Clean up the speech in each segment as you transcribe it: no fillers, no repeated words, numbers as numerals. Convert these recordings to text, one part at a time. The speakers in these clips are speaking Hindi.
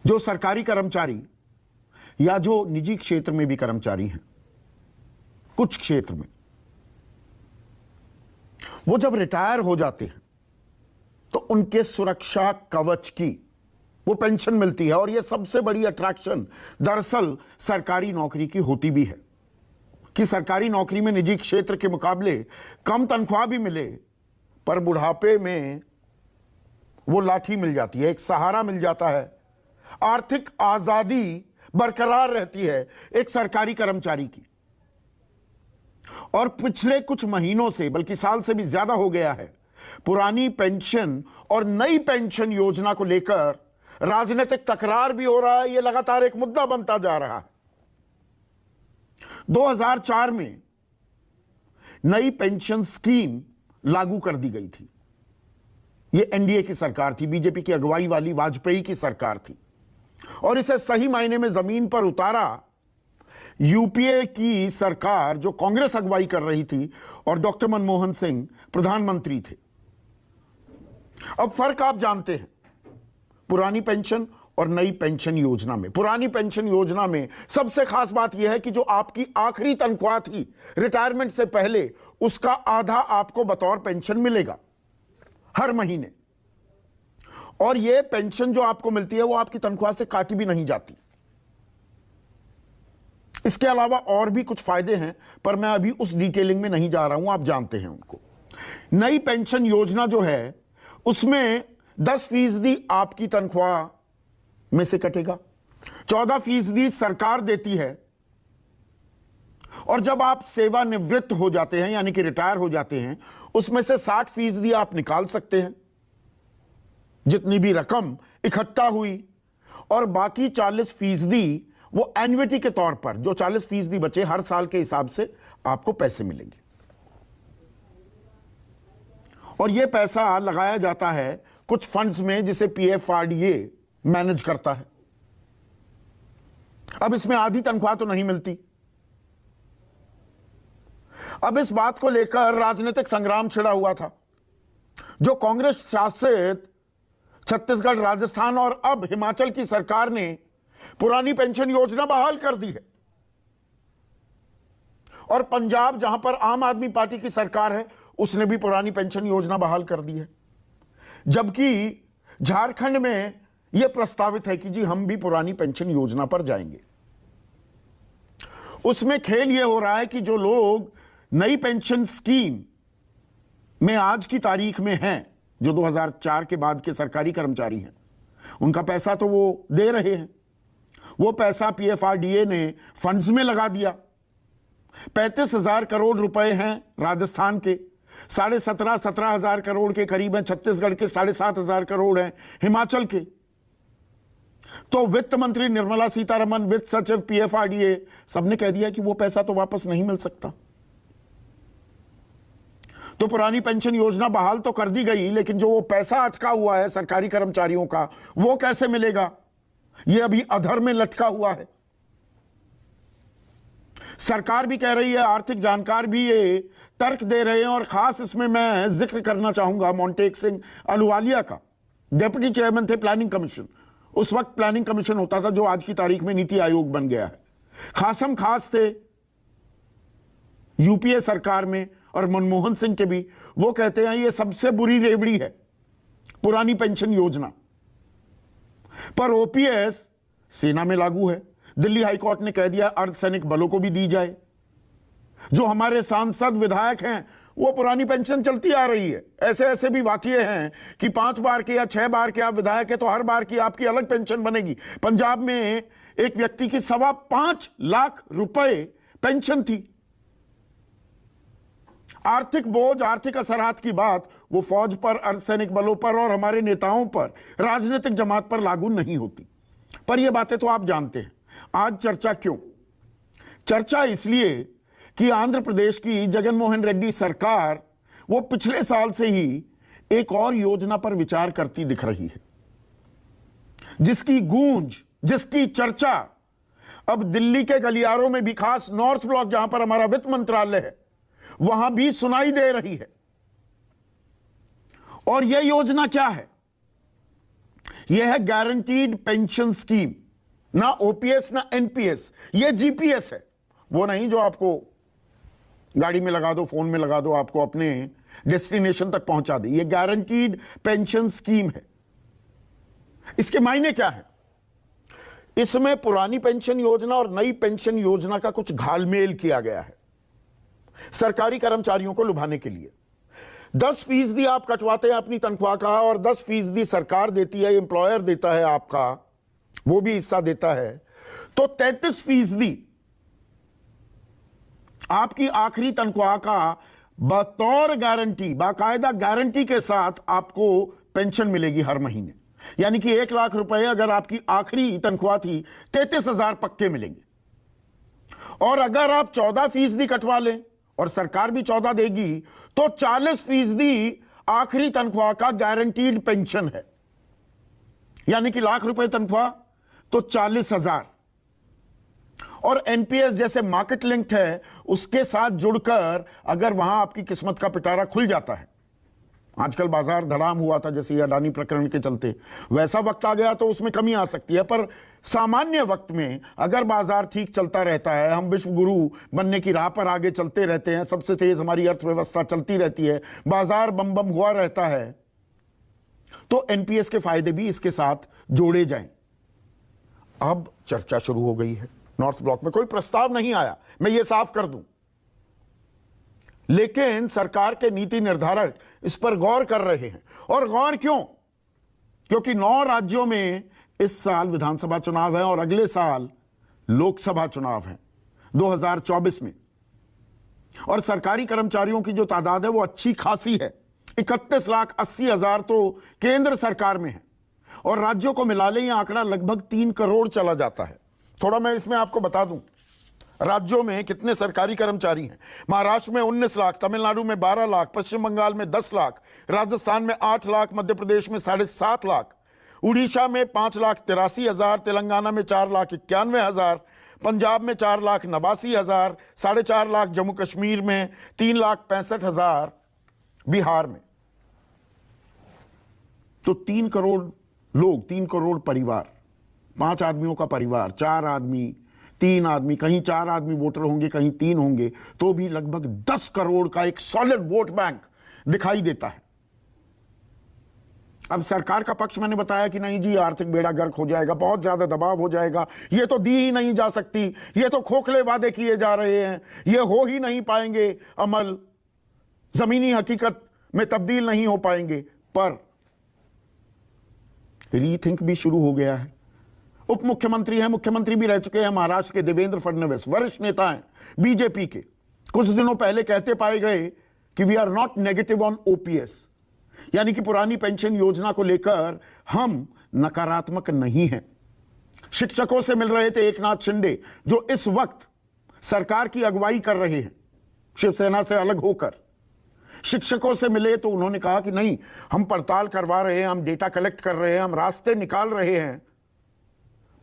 जो सरकारी कर्मचारी या जो निजी क्षेत्र में भी कर्मचारी हैं, कुछ क्षेत्र में वो जब रिटायर हो जाते हैं तो उनके सुरक्षा कवच की वो पेंशन मिलती है। और ये सबसे बड़ी अट्रैक्शन दरअसल सरकारी नौकरी की होती भी है कि सरकारी नौकरी में निजी क्षेत्र के मुकाबले कम तनख्वाह भी मिले, पर बुढ़ापे में वो लाठी मिल जाती है, एक सहारा मिल जाता है, आर्थिक आजादी बरकरार रहती है एक सरकारी कर्मचारी की। और पिछले कुछ महीनों से, बल्कि साल से भी ज्यादा हो गया है, पुरानी पेंशन और नई पेंशन योजना को लेकर राजनीतिक तकरार भी हो रहा है। यह लगातार एक मुद्दा बनता जा रहा है। 2004 में नई पेंशन स्कीम लागू कर दी गई थी। यह एनडीए की सरकार थी, बीजेपी की अगुवाई वाली वाजपेयी की सरकार थी, और इसे सही मायने में जमीन पर उतारा यूपीए की सरकार, जो कांग्रेस अगुवाई कर रही थी, और डॉक्टर मनमोहन सिंह प्रधानमंत्री थे। अब फर्क आप जानते हैं पुरानी पेंशन और नई पेंशन योजना में। पुरानी पेंशन योजना में सबसे खास बात यह है कि जो आपकी आखिरी तनख्वाह थी रिटायरमेंट से पहले, उसका आधा आपको बतौर पेंशन मिलेगा हर महीने। और यह पेंशन जो आपको मिलती है वो आपकी तनख्वाह से काटी भी नहीं जाती। इसके अलावा और भी कुछ फायदे हैं, पर मैं अभी उस डिटेलिंग में नहीं जा रहा हूं, आप जानते हैं उनको। नई पेंशन योजना जो है उसमें 10% आपकी तनख्वाह में से कटेगा, 14% सरकार देती है, और जब आप सेवानिवृत्त हो जाते हैं यानी कि रिटायर हो जाते हैं, उसमें से 60% आप निकाल सकते हैं, जितनी भी रकम इकट्ठा हुई, और बाकी 40% वो एन्युइटी के तौर पर, जो 40% बचे हर साल के हिसाब से आपको पैसे मिलेंगे। और यह पैसा लगाया जाता है कुछ फंड्स में जिसे पीएफआरडीए मैनेज करता है। अब इसमें आधी तनख्वाह तो नहीं मिलती। अब इस बात को लेकर राजनीतिक संग्राम छिड़ा हुआ था। जो कांग्रेस शासित छत्तीसगढ़, राजस्थान और अब हिमाचल की सरकार ने पुरानी पेंशन योजना बहाल कर दी है, और पंजाब, जहां पर आम आदमी पार्टी की सरकार है, उसने भी पुरानी पेंशन योजना बहाल कर दी है। जबकि झारखंड में यह प्रस्तावित है कि जी हम भी पुरानी पेंशन योजना पर जाएंगे। उसमें खेल यह हो रहा है कि जो लोग नई पेंशन स्कीम में आज की तारीख में हैं, जो 2004 के बाद के सरकारी कर्मचारी हैं, उनका पैसा तो वो दे रहे हैं। वो पैसा पीएफआरडीए ने फंड्स में लगा दिया। 35,000 करोड़ रुपए हैं राजस्थान के, 17,500 करोड़ के करीब हैं छत्तीसगढ़ के, 7,500 करोड़ हैं हिमाचल के। तो वित्त मंत्री निर्मला सीतारमन, वित्त सचिव, पीएफआरडीए, सबने कह दिया कि वो पैसा तो वापस नहीं मिल सकता। तो पुरानी पेंशन योजना बहाल तो कर दी गई, लेकिन जो वो पैसा अटका हुआ है सरकारी कर्मचारियों का, वो कैसे मिलेगा? ये अभी अधर में लटका हुआ है। सरकार भी कह रही है, आर्थिक जानकार भी ये तर्क दे रहे हैं, और खास इसमें मैं जिक्र करना चाहूंगा मोंटेक सिंह अहलूवालिया का। डेप्यूटी चेयरमैन थे प्लानिंग कमीशन, उस वक्त प्लानिंग कमीशन होता था जो आज की तारीख में नीति आयोग बन गया है। खासम खास थे यूपीए सरकार में, और मनमोहन सिंह के भी। वो कहते हैं ये सबसे बुरी रेवड़ी है पुरानी पेंशन योजना। पर ओपीएस सेना में लागू है। दिल्ली हाईकोर्ट ने कह दिया अर्धसैनिक बलों को भी दी जाए। जो हमारे सांसद विधायक हैं, वो पुरानी पेंशन चलती आ रही है। ऐसे ऐसे भी वाकये हैं कि 5 बार के या 6 बार के आप विधायक है तो हर बार की आपकी अलग पेंशन बनेगी। पंजाब में एक व्यक्ति की 5.25 लाख रुपए पेंशन थी। आर्थिक बोझ, आर्थिक असरात की बात वो फौज पर, अर्धसैनिक बलों पर और हमारे नेताओं पर, राजनीतिक जमात पर लागू नहीं होती। पर ये बातें तो आप जानते हैं। आज चर्चा क्यों? चर्चा इसलिए कि आंध्र प्रदेश की जगनमोहन रेड्डी सरकार वो पिछले साल से ही एक और योजना पर विचार करती दिख रही है, जिसकी गूंज, जिसकी चर्चा अब दिल्ली के गलियारों में भी, खास नॉर्थ ब्लॉक जहां पर हमारा वित्त मंत्रालय है, वहां भी सुनाई दे रही है। और यह योजना क्या है? यह है गारंटीड पेंशन स्कीम, ना ओपीएस ना एनपीएस, यह जीपीएस है। वो नहीं जो आपको गाड़ी में लगा दो, फोन में लगा दो, आपको अपने डेस्टिनेशन तक पहुंचा दे। यह गारंटीड पेंशन स्कीम है। इसके मायने क्या है? इसमें पुरानी पेंशन योजना और नई पेंशन योजना का कुछ घालमेल किया गया है सरकारी कर्मचारियों को लुभाने के लिए। 10% आप कटवाते हैं अपनी तनख्वाह का और 10% सरकार देती है, एम्प्लॉयर देता है आपका, वो भी हिस्सा देता है। तो 33% आपकी आखिरी तनख्वाह का बतौर गारंटी, बाकायदा गारंटी के साथ आपको पेंशन मिलेगी हर महीने। यानी कि 1 लाख रुपए अगर आपकी आखिरी तनख्वाह थी, 33,000 पक्के मिलेंगे। और अगर आप 14% कटवा लें और सरकार भी 14 देगी, तो 40% आखिरी तनख्वाह का गारंटीड पेंशन है। यानी कि लाख रुपए तनख्वाह तो 40,000। और एनपीएस जैसे मार्केट लिंक्ड है, उसके साथ जुड़कर अगर वहां आपकी किस्मत का पिटारा खुल जाता है, आजकल बाजार धड़ाम हुआ था जैसे अडानी प्रकरण के चलते, वैसा वक्त आ गया तो उसमें कमी आ सकती है। पर सामान्य वक्त में अगर बाजार ठीक चलता रहता है, हम विश्व गुरु बनने की राह पर आगे चलते रहते हैं, सबसे तेज हमारी अर्थव्यवस्था चलती रहती है, बाजार बम बम हुआ रहता है, तो एनपीएस के फायदे भी इसके साथ जोड़े जाएं। अब चर्चा शुरू हो गई है। नॉर्थ ब्लॉक में कोई प्रस्ताव नहीं आया, मैं ये साफ कर दूं, लेकिन सरकार के नीति निर्धारक इस पर गौर कर रहे हैं। और गौर क्यों? क्योंकि 9 राज्यों में इस साल विधानसभा चुनाव है और अगले साल लोकसभा चुनाव है 2024 में। और सरकारी कर्मचारियों की जो तादाद है वो अच्छी खासी है। 31,80,000 तो केंद्र सरकार में है और राज्यों को मिला ले यह आंकड़ा लगभग 3 करोड़ चला जाता है। थोड़ा मैं इसमें आपको बता दूं राज्यों में कितने सरकारी कर्मचारी हैं। महाराष्ट्र में 19 लाख, तमिलनाडु में 12 लाख, पश्चिम बंगाल में 10 लाख, राजस्थान में 8 लाख, मध्य प्रदेश में 7.5 लाख, उड़ीसा में 5,83,000, तेलंगाना में 4,91,000, पंजाब में 4,89,000, 4.5 लाख जम्मू कश्मीर में, 3,65,000 बिहार में। तो 3 करोड़ लोग, 3 करोड़ परिवार, 5 आदमियों का परिवार, 4 आदमी, 3 आदमी, कहीं 4 आदमी वोटर होंगे, कहीं 3 होंगे, तो भी लगभग 10 करोड़ का एक सॉलिड वोट बैंक दिखाई देता है। अब सरकार का पक्ष मैंने बताया कि नहीं जी आर्थिक बेड़ा गर्क हो जाएगा, बहुत ज्यादा दबाव हो जाएगा, ये तो दी ही नहीं जा सकती, ये तो खोखले वादे किए जा रहे हैं, ये हो ही नहीं पाएंगे अमल, जमीनी हकीकत में तब्दील नहीं हो पाएंगे। पर रीथिंक भी शुरू हो गया है। उप मुख्यमंत्री हैं, मुख्यमंत्री भी रह चुके हैं महाराष्ट्र के देवेंद्र फडणवीस, वरिष्ठ नेता हैं बीजेपी के, कुछ दिनों पहले कहते पाए गए कि we are not negative on OPS, यानी कि पुरानी पेंशन योजना को लेकर हम नकारात्मक नहीं हैं। शिक्षकों से मिल रहे थे एकनाथ शिंदे, जो इस वक्त सरकार की अगुवाई कर रहे हैं शिवसेना से अलग होकर। शिक्षकों से मिले तो उन्होंने कहा कि नहीं, हम पड़ताल करवा रहे हैं, हम डेटा कलेक्ट कर रहे हैं, हम रास्ते निकाल रहे हैं,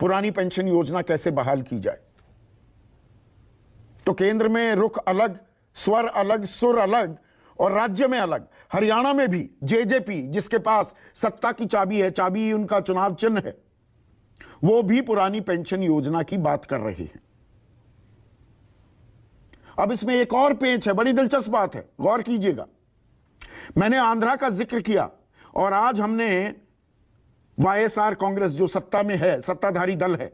पुरानी पेंशन योजना कैसे बहाल की जाए। तो केंद्र में रुख अलग, स्वर अलग, सुर अलग और राज्य में अलग। हरियाणा में भी जेजेपी, जिसके पास सत्ता की चाबी है, चाबी उनका चुनाव चिन्ह है, वो भी पुरानी पेंशन योजना की बात कर रहे हैं। अब इसमें एक और पेच है, बड़ी दिलचस्प बात है, गौर कीजिएगा। मैंने आंध्रा का जिक्र किया और आज हमने वाईएसआर कांग्रेस जो सत्ता में है, सत्ताधारी दल है,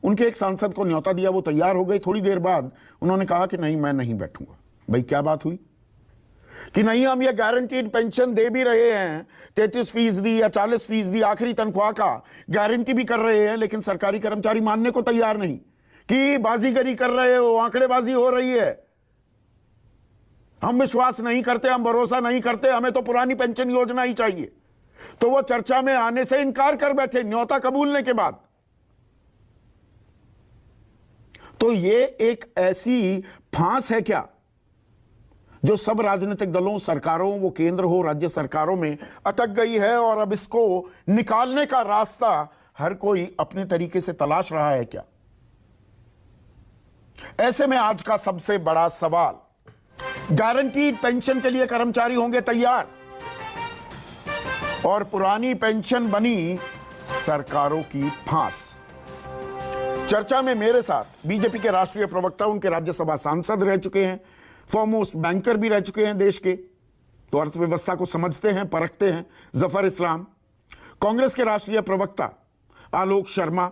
उनके एक सांसद को न्योता दिया, वो तैयार हो गई। थोड़ी देर बाद उन्होंने कहा कि नहीं, मैं नहीं बैठूंगा। भाई क्या बात हुई कि नहीं, हम ये गारंटीड पेंशन दे भी रहे हैं, 33% या 40% आखिरी तनख्वाह का गारंटी भी कर रहे हैं, लेकिन सरकारी कर्मचारी मानने को तैयार नहीं कि बाजीगरी कर रहे हो, आंकड़ेबाजी हो रही है, हम विश्वास नहीं करते, हम भरोसा नहीं करते, हमें तो पुरानी पेंशन योजना ही चाहिए। तो वो चर्चा में आने से इनकार कर बैठे न्योता कबूलने के बाद। तो ये एक ऐसी फांस है क्या जो सब राजनीतिक दलों, सरकारों, वो केंद्र हो, राज्य सरकारों में अटक गई है और अब इसको निकालने का रास्ता हर कोई अपने तरीके से तलाश रहा है क्या? ऐसे में आज का सबसे बड़ा सवाल, गारंटीड पेंशन के लिए कर्मचारी होंगे तैयार और पुरानी पेंशन बनी सरकारों की फांस। चर्चा में मेरे साथ बीजेपी के राष्ट्रीय प्रवक्ता, उनके राज्यसभा सांसद रह चुके हैं, फॉरमोस्ट बैंकर भी रह चुके हैं देश के, तो अर्थव्यवस्था को समझते हैं, परखते हैं, जफर इस्लाम। कांग्रेस के राष्ट्रीय प्रवक्ता आलोक शर्मा,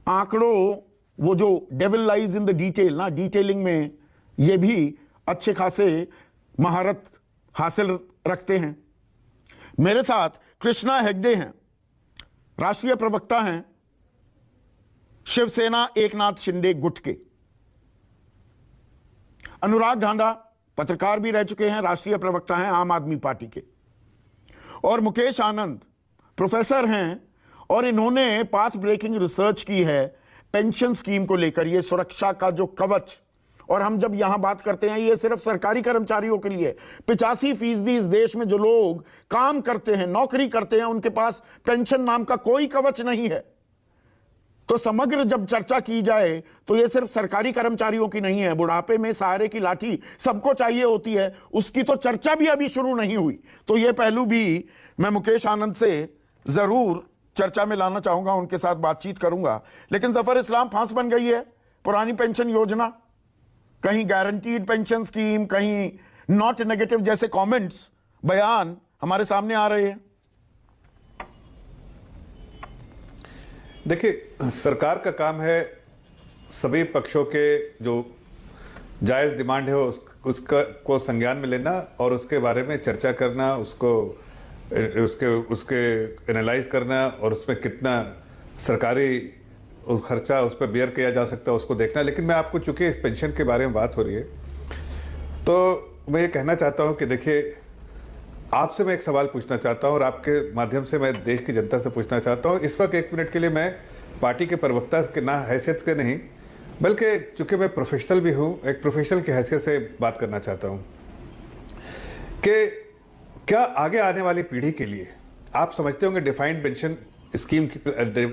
आंकड़ों, वो जो devil lies in the detail ना, डिटेलिंग में ये भी अच्छे खासे महारत हासिल रखते हैं। मेरे साथ कृष्णा हेगड़े हैं, राष्ट्रीय प्रवक्ता हैं शिवसेना एकनाथ शिंदे गुट के। अनुराग ढांडा पत्रकार भी रह चुके हैं, राष्ट्रीय प्रवक्ता हैं आम आदमी पार्टी के। और मुकेश आनंद प्रोफेसर हैं और इन्होंने पाथ ब्रेकिंग रिसर्च की है पेंशन स्कीम को लेकर, ये सुरक्षा का जो कवच। और हम जब यहां बात करते हैं, ये सिर्फ सरकारी कर्मचारियों के लिए, 85% इस देश में जो लोग काम करते हैं, नौकरी करते हैं, उनके पास पेंशन नाम का कोई कवच नहीं है। तो समग्र जब चर्चा की जाए तो ये सिर्फ सरकारी कर्मचारियों की नहीं है, बुढ़ापे में सहारे की लाठी सबको चाहिए होती है, उसकी तो चर्चा भी अभी शुरू नहीं हुई। तो ये पहलू भी मैं मुकेश आनंद से जरूर चर्चा में लाना चाहूंगा, उनके साथ बातचीत करूंगा। लेकिन जफर इस्लाम, फांस बन गई है पुरानी पेंशन योजना, कहीं गारंटीड पेंशन स्कीम, कहीं नॉट नेगेटिव जैसे कमेंट्स, बयान हमारे सामने आ रहे हैं। देखिए, सरकार का काम है सभी पक्षों के जो जायज़ डिमांड है उसका को संज्ञान में लेना और उसके बारे में चर्चा करना, उसके एनालाइज करना और उसमें कितना सरकारी खर्चा उस पर बेयर किया जा सकता है उसको देखना। लेकिन मैं आपको, चूंकि इस पेंशन के बारे में बात हो रही है, तो मैं ये कहना चाहता हूँ कि देखिए, आपसे मैं एक सवाल पूछना चाहता हूं और आपके माध्यम से मैं देश की जनता से पूछना चाहता हूं। इस वक्त 1 मिनट के लिए मैं पार्टी के प्रवक्ता के ना हैसियत के नहीं, बल्कि चूंकि मैं प्रोफेशनल भी हूं, एक प्रोफेशनल की हैसियत से बात करना चाहता हूं कि क्या आगे आने वाली पीढ़ी के लिए आप समझते होंगे डिफाइंड पेंशन स्कीम की,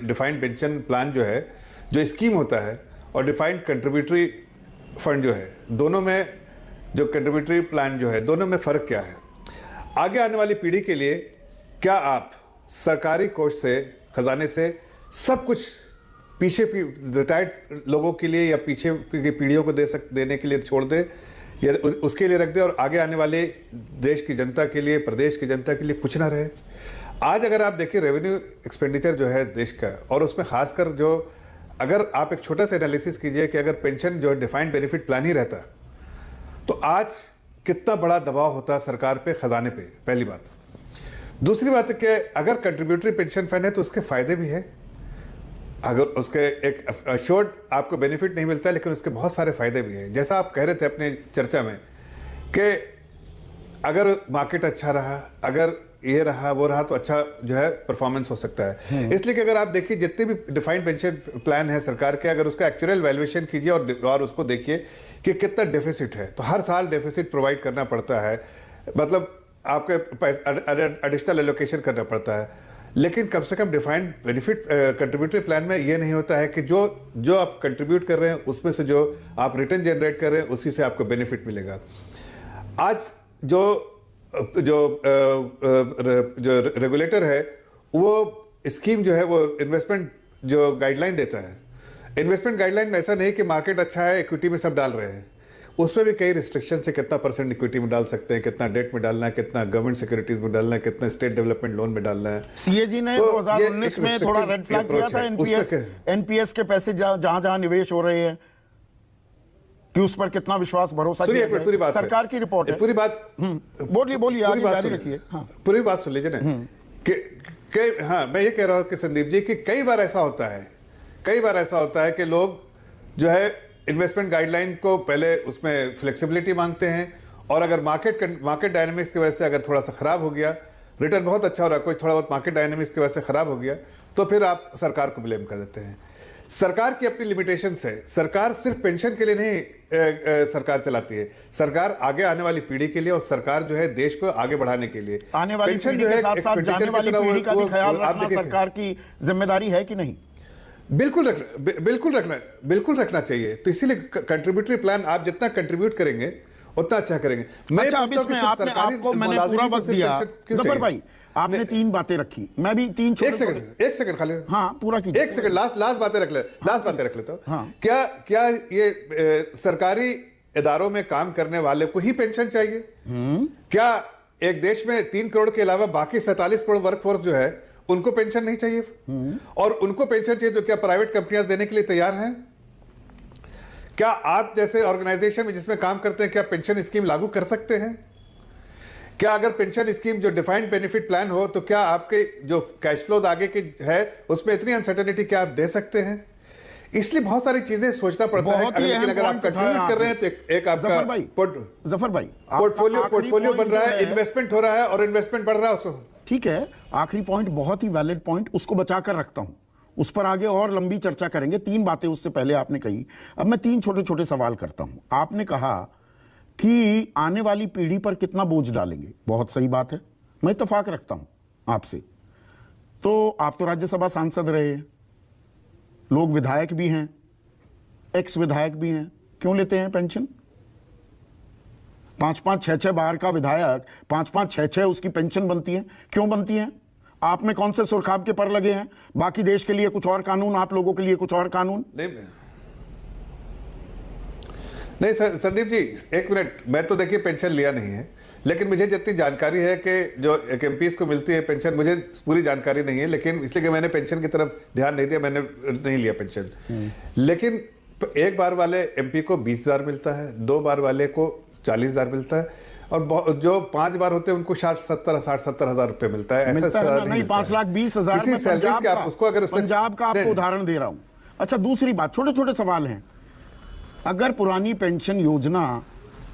डिफाइंड पेंशन प्लान जो है, जो स्कीम होता है, और डिफाइंड कंट्रीब्यूटरी फंड जो है, दोनों में जो कंट्रीब्यूटरी प्लान जो है, दोनों में फ़र्क क्या है? आगे आने वाली पीढ़ी के लिए क्या आप सरकारी कोष से, खजाने से सब कुछ पीछे रिटायर्ड लोगों के लिए या पीछे की पीढ़ियों को देने के लिए छोड़ दें, या उसके लिए रख दें और आगे आने वाले देश की जनता के लिए, प्रदेश की जनता के लिए कुछ ना रहे? आज अगर आप देखिए रेवेन्यू एक्सपेंडिचर जो है देश का, और उसमें खासकर जो, अगर आप एक छोटा सा एनालिसिस कीजिए कि अगर पेंशन जो डिफाइंड बेनिफिट प्लान ही रहता तो आज कितना बड़ा दबाव होता सरकार पे, खजाने पे, पहली बात। दूसरी बात है कि अगर कंट्रीब्यूटरी पेंशन फंड है तो उसके फायदे भी हैं। अगर उसके एक अश्योर्ड आपको बेनिफिट नहीं मिलता, लेकिन उसके बहुत सारे फायदे भी हैं। जैसा आप कह रहे थे अपने चर्चा में कि अगर मार्केट अच्छा रहा, अगर ये रहा वो रहा, तो अच्छा जो है परफॉर्मेंस हो सकता है। इसलिए कि अगर आप देखिए जितने भी डिफाइंड पेंशन प्लान है सरकार के, अगर उसका एक्चुअल वैल्यूएशन कीजिए और उसको देखिए कि कितना डेफिसिट है, तो हर साल डेफिसिट प्रोवाइड करना पड़ता है, मतलब आपके एडिशनल एलोकेशन करना पड़ता है। लेकिन कम से कम डिफाइंड बेनिफिट कंट्रीब्यूटरी प्लान में ये नहीं होता है कि जो आप कंट्रीब्यूट कर रहे हैं उसमें से जो आप रिटर्न जनरेट कर रहे हैं उसी से आपको बेनिफिट मिलेगा। आज जो रेगुलेटर है वो स्कीम जो है वो इन्वेस्टमेंट जो गाइडलाइन देता है, इन्वेस्टमेंट गाइडलाइन में ऐसा नहीं कि मार्केट अच्छा है इक्विटी में सब डाल रहे हैं, उसमें भी कई रिस्ट्रिक्शन से कितना % इक्विटी में डाल सकते हैं, कितना डेट में डालना है, कितना गवर्नमेंट सिक्योरिटीज में डालना है, कितना स्टेट डेवलपमेंट लोन में डालना है। सीएजी ने 2019 में थोड़ा रेड फ्लैग किया था एनपीएस के पैसे जहां जहां निवेश हो रहे हैं कि उस पर कितना विश्वास भरोसा किया जाए। पूरी बात सरकार की रिपोर्ट है, पूरी बात बोलिए आगे जारी रखिए। पूरी बात सुन लीजिए ना कि हाँ, मैं ये कह रहा हूं कि संदीप जी कि कई बार ऐसा होता है कि लोग जो है इन्वेस्टमेंट गाइडलाइन को पहले उसमें फ्लेक्सिबिलिटी मांगते हैं, और अगर मार्केट डायनामिक्स की वजह से अगर थोड़ा सा खराब हो गया, रिटर्न बहुत अच्छा हो रहा है, कोई थोड़ा बहुत मार्केट डायनामिक्स की वजह से खराब हो गया, तो फिर आप सरकार को ब्लेम कर देते हैं। सरकार की अपनी लिमिटेशन है, सरकार सिर्फ पेंशन के लिए नहीं सरकार चलाती है, सरकार आगे आने वाली पीढ़ी के लिए, और सरकार जो है देश को आगे बढ़ाने के लिए, आने वाली पीढ़ी के साथ साथ जाने वाली पीढ़ी का भी ख्याल रखना सरकार की जिम्मेदारी है कि नहीं? बिल्कुल रखना चाहिए। तो इसीलिए कंट्रीब्यूटरी प्लान आप जितना कंट्रीब्यूट करेंगे उतना अच्छा करेंगे। अच्छा, अब इसमें आपको मैंने पूरा वक्त दिया, जफर भाई आपने तीन बातें रखी, मैं भी तीन एक सेकंड खाली, हाँ पूरा कीजिए, एक सेकंड, लास्ट बातें रख ले, लास्ट बातें रख ले। तो हाँ। क्या ये सरकारी इदारों में काम करने वाले को ही पेंशन चाहिए? क्या एक देश में 3 करोड़ के अलावा बाकी 47 करोड़ वर्कफोर्स जो है उनको पेंशन नहीं चाहिए? और उनको पेंशन चाहिए तो क्या प्राइवेट कंपनियां देने के लिए तैयार हैं? क्या आप जैसे ऑर्गेनाइजेशन में जिसमें काम करते हैं, क्या पेंशन स्कीम लागू कर सकते हैं? क्या अगर पेंशन स्कीम जो डिफाइंड बेनिफिट प्लान हो तो क्या आपके जो कैश फ्लोज आगे के है उसमें इतनी अनसर्टेनिटी क्या आप दे सकते हैं? इसलिए बहुत सारी चीजें सोचना पड़ता है। लेकिन अगर आप कंट्रीब्यूट कर रहे हैं तो एक आपका जफर भाई पोर्टफोलियो बन रहा है, इन्वेस्टमेंट हो रहा है और इन्वेस्टमेंट बढ़ रहा है उसमें। ठीक है, आखिरी पॉइंट बहुत ही वैलिड पॉइंट, उसको बचा कर रखता हूं, उस पर आगे और लंबी चर्चा करेंगे। 3 बातें उससे पहले आपने कही, अब मैं 3 छोटे छोटे सवाल करता हूं। आपने कहा कि आने वाली पीढ़ी पर कितना बोझ डालेंगे, बहुत सही बात है, मैं इत्तेफाक रखता हूं आपसे। तो आप तो राज्यसभा सांसद रहे हैं, लोग विधायक भी हैं, एक्स विधायक भी हैं, क्यों लेते हैं पेंशन? 5-5, 6-6 बार का विधायक, 5-5, 6-6 उसकी पेंशन बनती है, क्यों बनती है? आप में कौन से सुरखाब के पर लगे हैं? बाकी देश के लिए कुछ और कानून, आप लोगों के लिए कुछ और कानून। नहीं संदीप जी, एक मिनट, मैं तो देखिए पेंशन लिया नहीं है, लेकिन मुझे जितनी जानकारी है कि जो एक एमपीज को मिलती है पेंशन, मुझे पूरी जानकारी नहीं है, लेकिन इसलिए कि मैंने पेंशन की तरफ ध्यान नहीं दिया, मैंने नहीं लिया पेंशन। लेकिन एक बार वाले एमपी को 20,000 मिलता है, 2 बार वाले को 40,000 मिलता है, और जो 5 बार होते हैं उनको 60-70 हजार रुपए मिलता है। ऐसा नहीं, 5,20,000 पंजाब का आपको उदाहरण दे रहा हूं। अच्छा, दूसरी बात, छोटे छोटे सवाल हैं। अगर पुरानी पेंशन योजना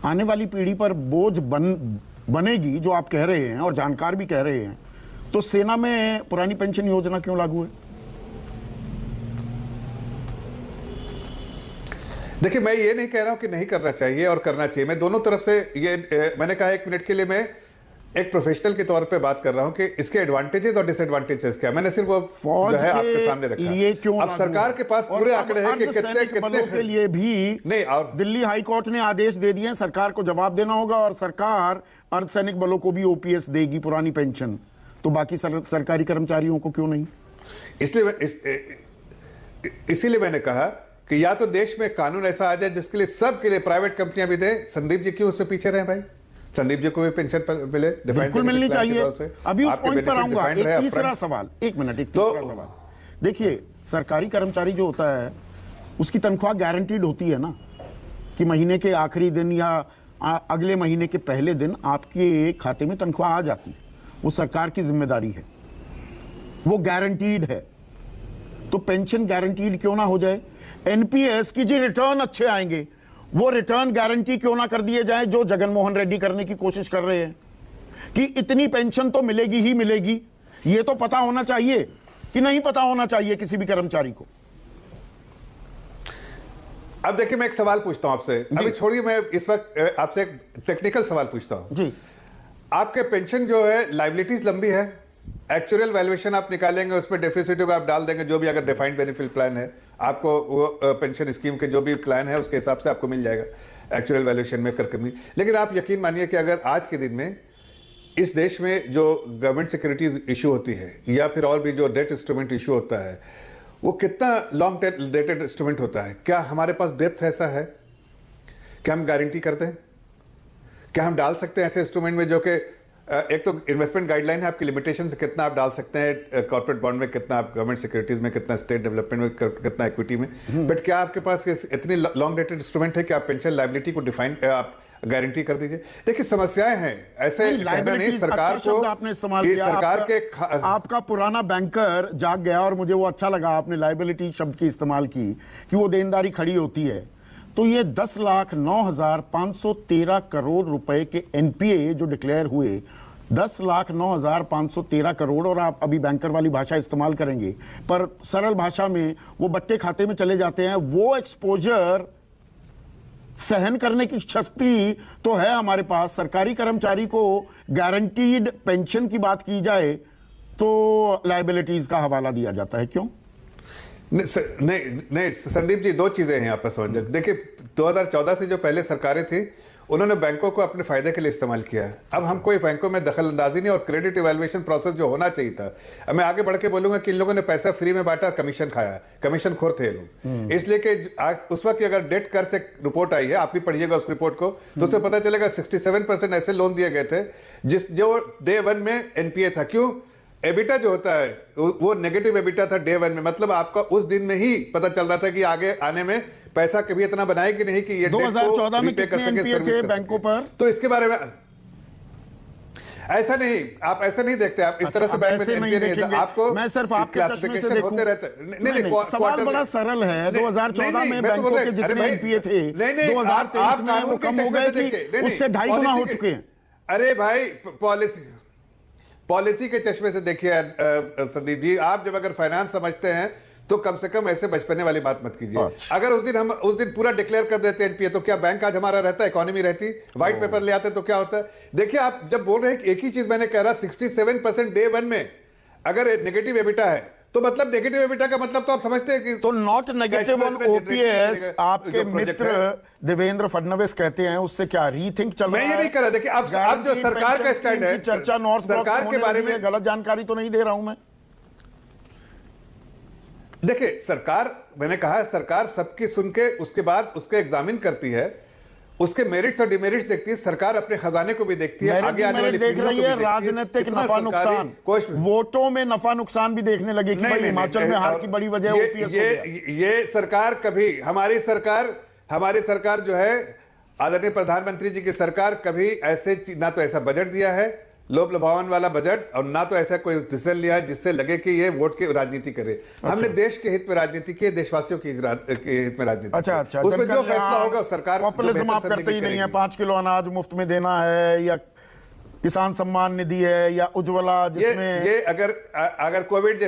आने वाली पीढ़ी पर बोझ बनेगी, जो आप कह रहे हैं और जानकार भी कह रहे हैं, तो सेना में पुरानी पेंशन योजना क्यों लागू है? देखिए, मैं ये नहीं कह रहा हूं कि नहीं करना चाहिए और करना चाहिए, मैं दोनों तरफ से मैंने कहा 1 मिनट के लिए मैं एक प्रोफेशनल के तौर पे बात कर रहा हूं कि इसके एडवांटेजेस और डिसएडवांटेजेस क्या, मैंने सिर्फ वो जो है आपके सामने रखा। लिए क्यों अब सरकार के पास पूरे आंकड़े हैं कि कितने के लिए भी नहीं, और दिल्ली हाई कोर्ट ने आदेश दे दिए, सरकार को जवाब देना होगा, और सरकार अर्धसैनिक बलों को भी ओपीएस देगी पुरानी पेंशन, तो बाकी सरकारी कर्मचारियों को क्यों नहीं? इसीलिए मैंने कहा कि या तो देश में कानून ऐसा आ जाए जिसके लिए सबके लिए प्राइवेट कंपनियां भी दें। संदीप जी क्यों उससे पीछे रहे भाई? संदीप जी को भी पेंशन मिले, बिल्कुल मिलनी चाहिए। अभी उस पॉइंट पर आऊंगा। एक तीसरा सवाल, 1 मिनट, एक तीसरा सवाल। देखिए, सरकारी कर्मचारी जो होता है उसकी तनख्वाह गारंटीड होती है ना, कि महीने के आखिरी दिन या अगले महीने के पहले दिन आपके खाते में तनख्वाह आ जाती है, वो सरकार की जिम्मेदारी है, वो गारंटीड है। तो पेंशन गारंटीड क्यों ना हो जाए? एनपीएस की जो रिटर्न अच्छे आएंगे, वो रिटर्न गारंटी क्यों ना कर दिए जाए, जो जगनमोहन रेड्डी करने की कोशिश कर रहे हैं, कि इतनी पेंशन तो मिलेगी ही मिलेगी। ये तो पता होना चाहिए कि नहीं पता होना चाहिए किसी भी कर्मचारी को। अब देखिए, मैं एक सवाल पूछता हूं आपसे, अभी छोड़िए, मैं इस वक्त आपसे एक टेक्निकल सवाल पूछता हूं जी। आपके पेंशन जो है लायबिलिटीज लंबी है, एक्चुअल वैल्यूएशन आप निकालेंगे, उसमें डेफिसिट को आप डाल देंगे, जो भी अगर डिफाइंड बेनिफिट प्लान है आपको, वो पेंशन स्कीम के जो भी प्लान है उसके हिसाब से आपको मिल जाएगा एक्चुअल वैल्यूएशन में करके मिल। लेकिन आप यकीन मानिए कि अगर आज के दिन में इस देश में जो गवर्नमेंट सिक्योरिटीज इशू होती है या फिर और भी जो डेट इंस्ट्रूमेंट इशू होता है, वो कितना लॉन्ग डेटेड इंस्ट्रूमेंट होता है। क्या हमारे पास डेप्थ ऐसा है? क्या हम गारंटी करते हैं? क्या हम डाल सकते हैं ऐसे इंस्ट्रूमेंट में जो कि एक तो इन्वेस्टमेंट गाइडलाइन है आपकी, लिमिटेशन से कितना आप डाल सकते हैं कॉर्पोरेट बॉन्ड में, कितना आप गवर्नमेंट सिक्योरिटीज में, कितना स्टेट डेवलपमेंट में, कितना इक्विटी में, बट क्या आपके पास इतनी लॉन्ग डेटेड इंस्ट्रूमेंट है कि आप पेंशन लायबिलिटी को डिफाइन आप गारंटी कर दीजिए? देखिए, समस्याएं हैं, ऐसे कहना नहीं सरकार को, आपने इस्तेमाल किया, सरकार के आपका पुराना बैंकर जाग गया और मुझे वो अच्छा लगा, आपने लायबिलिटी शब्द की इस्तेमाल की कि वो देनदारी खड़ी होती है। तो ये 10,09,513 करोड़ रुपए के एनपीए जो डिक्लेयर हुए, 10,09,513 करोड़, और आप अभी बैंकर वाली भाषा इस्तेमाल करेंगे, पर सरल भाषा में वो बट्टे खाते में चले जाते हैं। वो एक्सपोजर सहन करने की शक्ति तो है हमारे पास। सरकारी कर्मचारी को गारंटीड पेंशन की बात की जाए तो लायबिलिटीज का हवाला दिया जाता है, क्यों? नहीं संदीप जी, 2 चीजें हैं यहाँ पर समझ। देखिए, 2014 से जो पहले सरकारें थी उन्होंने बैंकों को अपने फायदे के लिए इस्तेमाल किया है। अब हम कोई बैंकों में दखल अंदाजी नहीं, और क्रेडिट इवैल्यूएशन प्रोसेस जो होना चाहिए था, अब मैं आगे बढ़ के बोलूंगा कि इन लोगों ने पैसा फ्री में बांटा, कमीशन खाया, कमीशन खोर थे लोग। इसलिए कि आज उस वक्त की अगर डेट कर से रिपोर्ट आई है, आप भी पढ़िएगा उस रिपोर्ट को, तो उससे पता चलेगा 67% ऐसे लोन दिए गए थे जो डे 1 में एनपीए था। क्यों? एबिटा जो होता है वो नेगेटिव एबिटा था डे 1 में, मतलब आपका उस दिन में ही पता चल रहा था कि आगे आने में पैसा कभी इतना बनाए कि नहीं कि ये 2014 में कितने एनपीए थे बैंकों पर? तो इसके बारे में ऐसा नहीं, आप ऐसा नहीं देखते, आप इस तरह से बैंक में एनपीए नहीं देते आपको। मैं सिर्फ आपके चश्मे से देखूं, होते रहते नहीं, सवाल बड़ा सरल है। 2014 में बैंकों के जितने एनपीए थे 2023 में वो कम हो गए कि उससे 2.5 गुना हो चुके हैं। अरे भाई, पॉलिसी के चश्मे से देखिए संदीप जी, आप जब अगर फाइनेंस समझते हैं तो कम से कम ऐसे बचपने वाली बात मत कीजिए। अगर उस दिन पूरा डिक्लेयर कर देते एनपीए, तो क्या बैंक आज हमारा रहता, इकोनॉमी रहती? व्हाइट पेपर ले आते तो क्या होता है? देखिए, आप जब बोल रहे हैं एक ही चीज मैंने कह रहा, 67% डे 1 में अगर नेगेटिव एबिटा है, तो मतलब नेगेटिव एबिटा का मतलब तो आप समझते हैं कि तो नॉट नेगेटिव ऑन ओपीएस। आपके मित्र देवेंद्र फडणवीस कहते हैं उससे क्या रीथिंक चल रहा है? मैं ये नहीं कर रहा। देखिए, अब जो सरकार का स्टैंड है, चर्चा नॉर्थ सरकार के बारे में गलत जानकारी तो नहीं दे रहा हूं मैं। देखिए, सरकार, मैंने कहा है, सरकार सबकी सुन के उसके बाद उसके एग्जामिन करती है, उसके मेरिट्स और डिमेरिट्स देखती है, सरकार अपने खजाने को भी देखती है, आगे आने वाली देख रही है। राजनीतिक नफा नुकसान, वोटों में नफा नुकसान भी देखने लगे कि भाई हिमाचल में हार की बड़ी वजह ओपीएस। ये सरकार कभी, हमारी सरकार जो है, आदरणीय प्रधानमंत्री जी की सरकार, कभी ऐसे ना तो ऐसा बजट दिया है लोभ लुभावन वाला बजट, और ना तो ऐसा कोई डिसीजन लिया है जिससे लगे कि ये वोट की राजनीति करे। हमने देश के हित में राजनीति की, देशवासियों के हित में राजनीति। अच्छा, उसमें जो फैसला होगा सरकार, पॉपुलिज्म आप करते ही नहीं है। 5 किलो अनाज मुफ्त में देना है, या किसान सम्मान निधि है, या उज्ज्वला, जिसमें ये अगर कोविड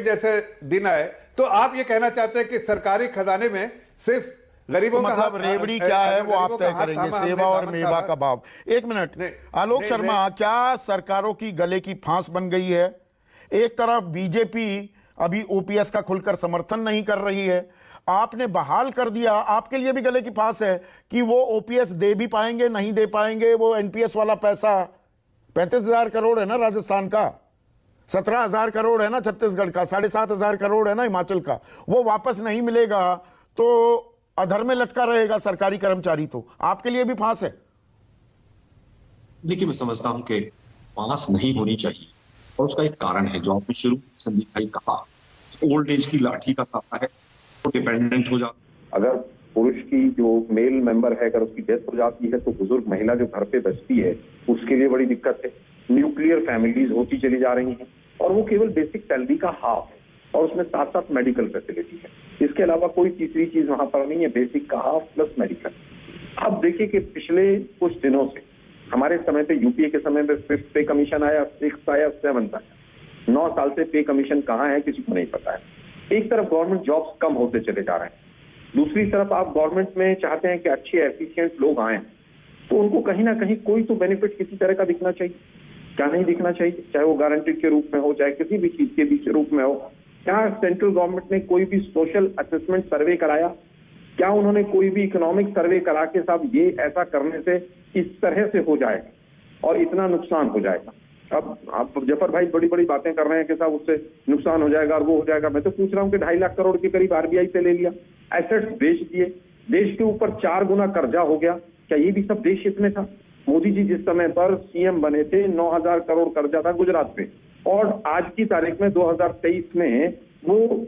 जैसे दिन आए तो आप ये कहना चाहते हैं कि सरकारी खजाने में सिर्फ गरीबों का मतलब रेवड़ी क्या है वो आप तय करेंगे, सेवा और मेवा का भाव। एक मिनट, आलोक शर्मा, क्या सरकारों की गले की फांस बन गई है? एक तरफ बीजेपी अभी ओपीएस का खुलकर समर्थन नहीं कर रही है, आपने बहाल कर दिया, आपके लिए भी गले की फांस है कि वो ओपीएस दे भी पाएंगे नहीं दे पाएंगे। वो एनपीएस वाला पैसा 35,000 करोड़ है ना राजस्थान का, 17,000 करोड़ है ना छत्तीसगढ़ का, 7,500 करोड़ है ना हिमाचल का, वो वापस नहीं मिलेगा तो अधर में लटका रहेगा सरकारी कर्मचारी। तो आपके लिए भी फांस है? देखिए, मैं समझता हूं कि फांस नहीं होनी चाहिए, और उसका एक कारण है जो आपने शुरू संदीप भाई कहा, ओल्ड एज की लाठी का सहारा है, तो डिपेंडेंट हो जाता। अगर पुरुष की जो मेल मेंबर है अगर उसकी डेथ हो जाती है तो बुजुर्ग महिला जो घर पे बचती है उसके लिए बड़ी दिक्कत है। न्यूक्लियर फैमिलीज होती चली जा रही हैं, और वो केवल बेसिक सैलरी का हाफ है, और उसमें साथ साथ मेडिकल फैसिलिटी है। इसके अलावा कोई तीसरी चीज वहां पर नहीं है, बेसिक का हाफ प्लस मेडिकल। अब देखिए कि पिछले कुछ दिनों से, हमारे समय पे यूपीए के समय में 5th पे कमीशन आया, 6th आया, 7th आया। 9 साल से पे कमीशन कहाँ है किसी को नहीं पता है। एक तरफ गवर्नमेंट जॉब्स कम होते चले जा रहे हैं, दूसरी तरफ आप गवर्नमेंट में चाहते हैं कि अच्छे एफिशिएंट लोग आए, तो उनको कहीं ना कहीं कोई तो बेनिफिट किसी तरह का दिखना चाहिए। क्या नहीं दिखना चाहिए? चाहे वो गारंटीड के रूप में हो, चाहे किसी भी चीज के बीच रूप में हो। क्या सेंट्रल गवर्नमेंट ने कोई भी सोशल असेसमेंट सर्वे कराया? क्या उन्होंने कोई भी इकोनॉमिक सर्वे करा के साहब ये ऐसा करने से इस तरह से हो जाएगा और इतना नुकसान हो जाएगा? अब आप जफर भाई बड़ी बड़ी बातें कर रहे हैं कि साहब उससे नुकसान हो जाएगा और वो हो जाएगा। मैं तो पूछ रहा हूँ कि 2.5 लाख करोड़ के करीब आरबीआई से ले लिया, एसेट्स बेच दिए, देश के ऊपर 4 गुना कर्जा हो गया। क्या ये भी सब देश हित में था? मोदी जी जिस समय पर सीएम बने थे 9,000 करोड़ कर्जा था गुजरात पे, और आज की तारीख में 2023 में वो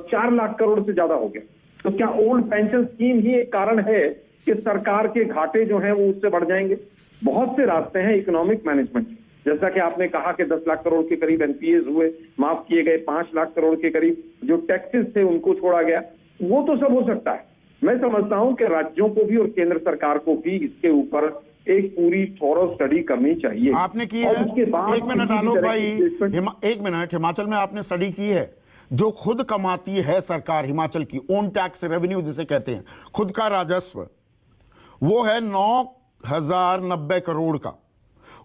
4 लाख करोड़ से ज्यादा हो गया। तो क्या ओल्ड पेंशन स्कीम ही एक कारण है कि सरकार के घाटे जो हैं वो उससे बढ़ जाएंगे? बहुत से रास्ते हैं इकोनॉमिक मैनेजमेंट, जैसा कि आपने कहा कि 10 लाख करोड़ के करीब एनपीएस हुए, माफ किए गए, 5 लाख करोड़ के करीब जो टैक्सेस थे उनको छोड़ा गया, वो तो सब हो सकता है। मैं समझता हूं कि राज्यों को भी और केंद्र सरकार को भी इसके ऊपर एक पूरी थोरो स्टडी करनी चाहिए। आपने की है? एक मिनट आलोक भाई, एक मिनट, हिमाचल में आपने स्टडी की है? जो खुद कमाती है सरकार हिमाचल की, ओन टैक्स रेवेन्यू जिसे कहते हैं, खुद का राजस्व, वो है 9,090 करोड़ का।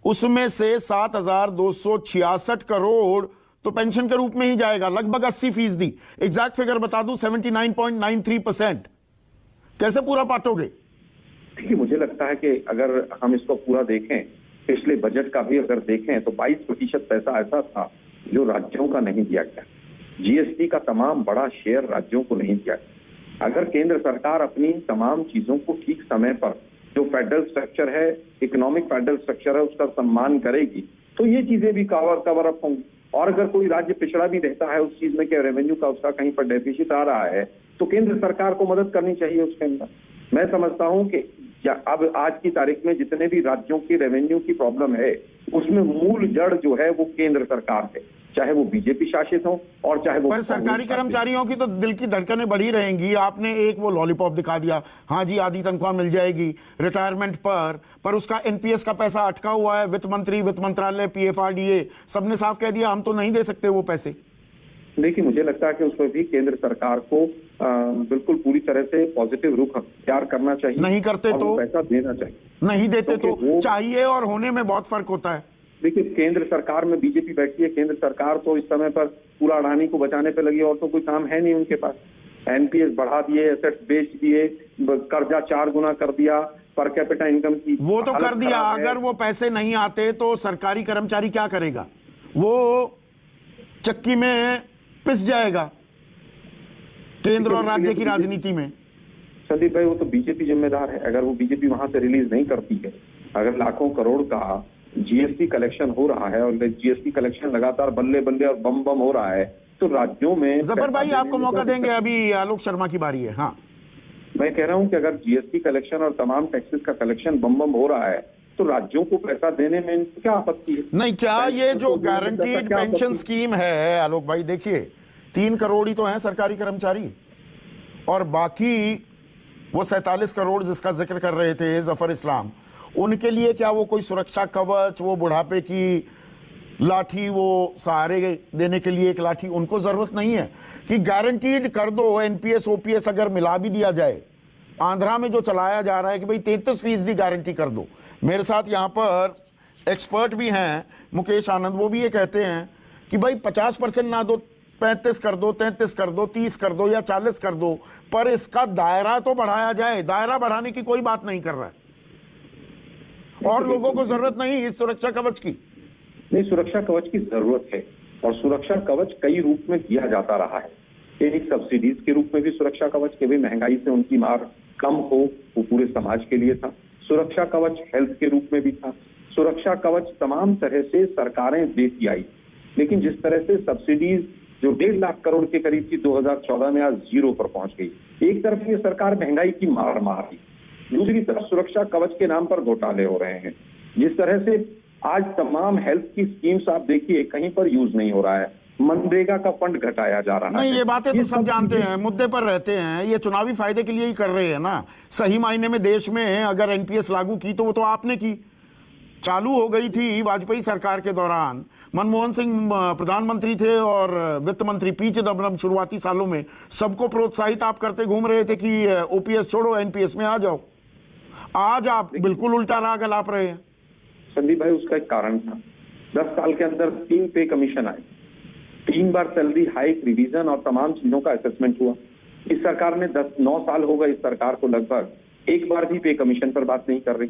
उसमें से 7,266 करोड़ तो पेंशन के रूप में ही जाएगा, लगभग 80%। एग्जैक्ट फिगर बता दूं 79.93%। कैसे पूरा पाटोगे? लगता है कि अगर हम इसको पूरा देखें, पिछले बजट का भी अगर देखें तो 22% पैसा ऐसा था जो राज्यों का नहीं दिया गया। जीएसटी का तमाम बड़ा शेयर राज्यों को नहीं दिया गया। अगर केंद्र सरकार अपनी तमाम चीजों को ठीक समय पर, जो फेडरल स्ट्रक्चर है, इकोनॉमिक फेडरल स्ट्रक्चर है, उसका सम्मान करेगी तो ये चीजें भी कवर अप होंगी। और अगर कोई राज्य पिछड़ा भी रहता है उस चीज में कि रेवेन्यू का उसका कहीं पर डेफिसिट आ रहा है, तो केंद्र सरकार को मदद करनी चाहिए उसके अंदर। मैं समझता हूं कि अब आज की तारीख में जितने भी राज्यों की रेवेन्यू की प्रॉब्लम है, उसमें मूल जड़ जो है वो केंद्र सरकार है, चाहे वो बीजेपी शासित हो और चाहे वो। पर सरकारी कर्मचारियों की तो दिल की धड़कनें बढ़ी रहेंगी। आपने एक वो लॉलीपॉप दिखा दिया, हाँ जी आधी तनख्वाह मिल जाएगी रिटायरमेंट पर उसका एनपीएस का पैसा अटका हुआ है। वित्त मंत्री, वित्त मंत्रालय, पीएफआरडीए सबने साफ कह दिया हम तो नहीं दे सकते वो पैसे। देखिए, मुझे लगता है कि उसमें भी केंद्र सरकार को बिल्कुल पूरी तरह से पॉजिटिव रुख अख्तियार करना चाहिए। नहीं करते तो पैसा देना चाहिए, नहीं देते तो चाहिए, और होने में बहुत फर्क होता है। देखिए, केंद्र सरकार में बीजेपी बैठी है, केंद्र सरकार तो इस समय पर पूरा अडानी को बचाने पे लगी, और तो कोई काम है नहीं उनके पास। एनपीएस बढ़ा दिए, एसेट्स बेच दिए, कर्जा 4 गुना कर दिया, पर कैपिटा इनकम की वो तो कर दिया। अगर वो पैसे नहीं आते तो सरकारी कर्मचारी क्या करेगा? वो चक्की में पिस जाएगा केंद्र और राज्य की राजनीति में। संदीप भाई, वो तो बीजेपी जिम्मेदार है। अगर वो बीजेपी वहां से रिलीज नहीं करती है, अगर लाखों करोड़ का जीएसटी कलेक्शन हो रहा है और जीएसटी कलेक्शन लगातार बल्ले बल्ले और बम बम हो रहा है, तो राज्यों में। जफर भाई आपको मौका देंगे, अभी आलोक शर्मा की बारी है। हाँ, मैं कह रहा हूं कि अगर जीएसटी कलेक्शन और तमाम टैक्सेस का कलेक्शन बम बम हो रहा है तो राज्यों को पैसा देने में क्या आपत्ति है? नहीं, क्या ये जो गारंटीड पेंशन स्कीम है आलोक भाई, देखिए 3 करोड़ ही तो हैं सरकारी कर्मचारी, और बाकी वो 47 करोड़ जिसका जिक्र कर रहे थे जफर इस्लाम, उनके लिए क्या वो कोई सुरक्षा कवच, वो बुढ़ापे की लाठी, वो सहारे देने के लिए एक लाठी उनको जरूरत नहीं है कि गारंटीड कर दो। एनपीएस ओपीएस अगर मिला भी दिया जाए, आंध्रा में जो चलाया जा रहा है कि भाई 33% गारंटी कर दो। मेरे साथ यहाँ पर एक्सपर्ट भी हैं, मुकेश आनंद, वो भी ये कहते हैं कि भाई 50% ना दो, 35 कर दो, 33 कर दो, 30 कर दो या 40 कर दो, पर इसका दायरा तो बढ़ाया जाए। दायरा बढ़ाने की कोई बात नहीं कर रहा है, और लोगों को जरूरत नहीं इस सुरक्षा कवच की। नहीं, सुरक्षा कवच की जरूरत है, और सुरक्षा कवच कई रूप में दिया जाता रहा है। एक सब्सिडीज के रूप में भी सुरक्षा कवच के भी महंगाई से उनकी मार कम हो, वो पूरे समाज के लिए था। सुरक्षा कवच हेल्थ के रूप में भी था। सुरक्षा कवच तमाम तरह से सरकारें देती आई, लेकिन जिस तरह से सब्सिडीज जो 1.5 लाख करोड़ के करीब थी 2014 में, आज 0 पर पहुंच गई। एक तरफ ये सरकार महंगाई की मार मार रही, दूसरी तरफ सुरक्षा कवच के नाम पर घोटाले हो रहे हैं। जिस तरह से आज तमाम हेल्थ की स्कीम्स आप देखिए कहीं पर यूज नहीं हो रहा है, मनरेगा का फंड घटाया जा रहा है। नहीं, ये बातें तो सब जानते हैं, मुद्दे पर रहते हैं, ये चुनावी फायदे के लिए ही कर रहे हैं ना। सही मायने में देश में अगर एनपीएस लागू की तो वो तो आपने की, चालू हो गई थी वाजपेयी सरकार के दौरान। मनमोहन सिंह प्रधानमंत्री थे और वित्त मंत्री पी चिदम्बरम शुरुआती सालों में सबको प्रोत्साहित आप करते घूम रहे थे कि ओपीएस छोड़ो, एनपीएस में आ जाओ। आज आप बिल्कुल उल्टा राग अलाप रहे हैं। संदीप भाई, उसका एक कारण था। 10 साल के अंदर 3 पे कमीशन आए, 3 बार सैलरी हाइक, रिवीजन और तमाम चीजों का असेसमेंट हुआ। इस सरकार ने 9 साल हो गए इस सरकार को, लगभग एक बार भी पे कमीशन पर बात नहीं कर रही।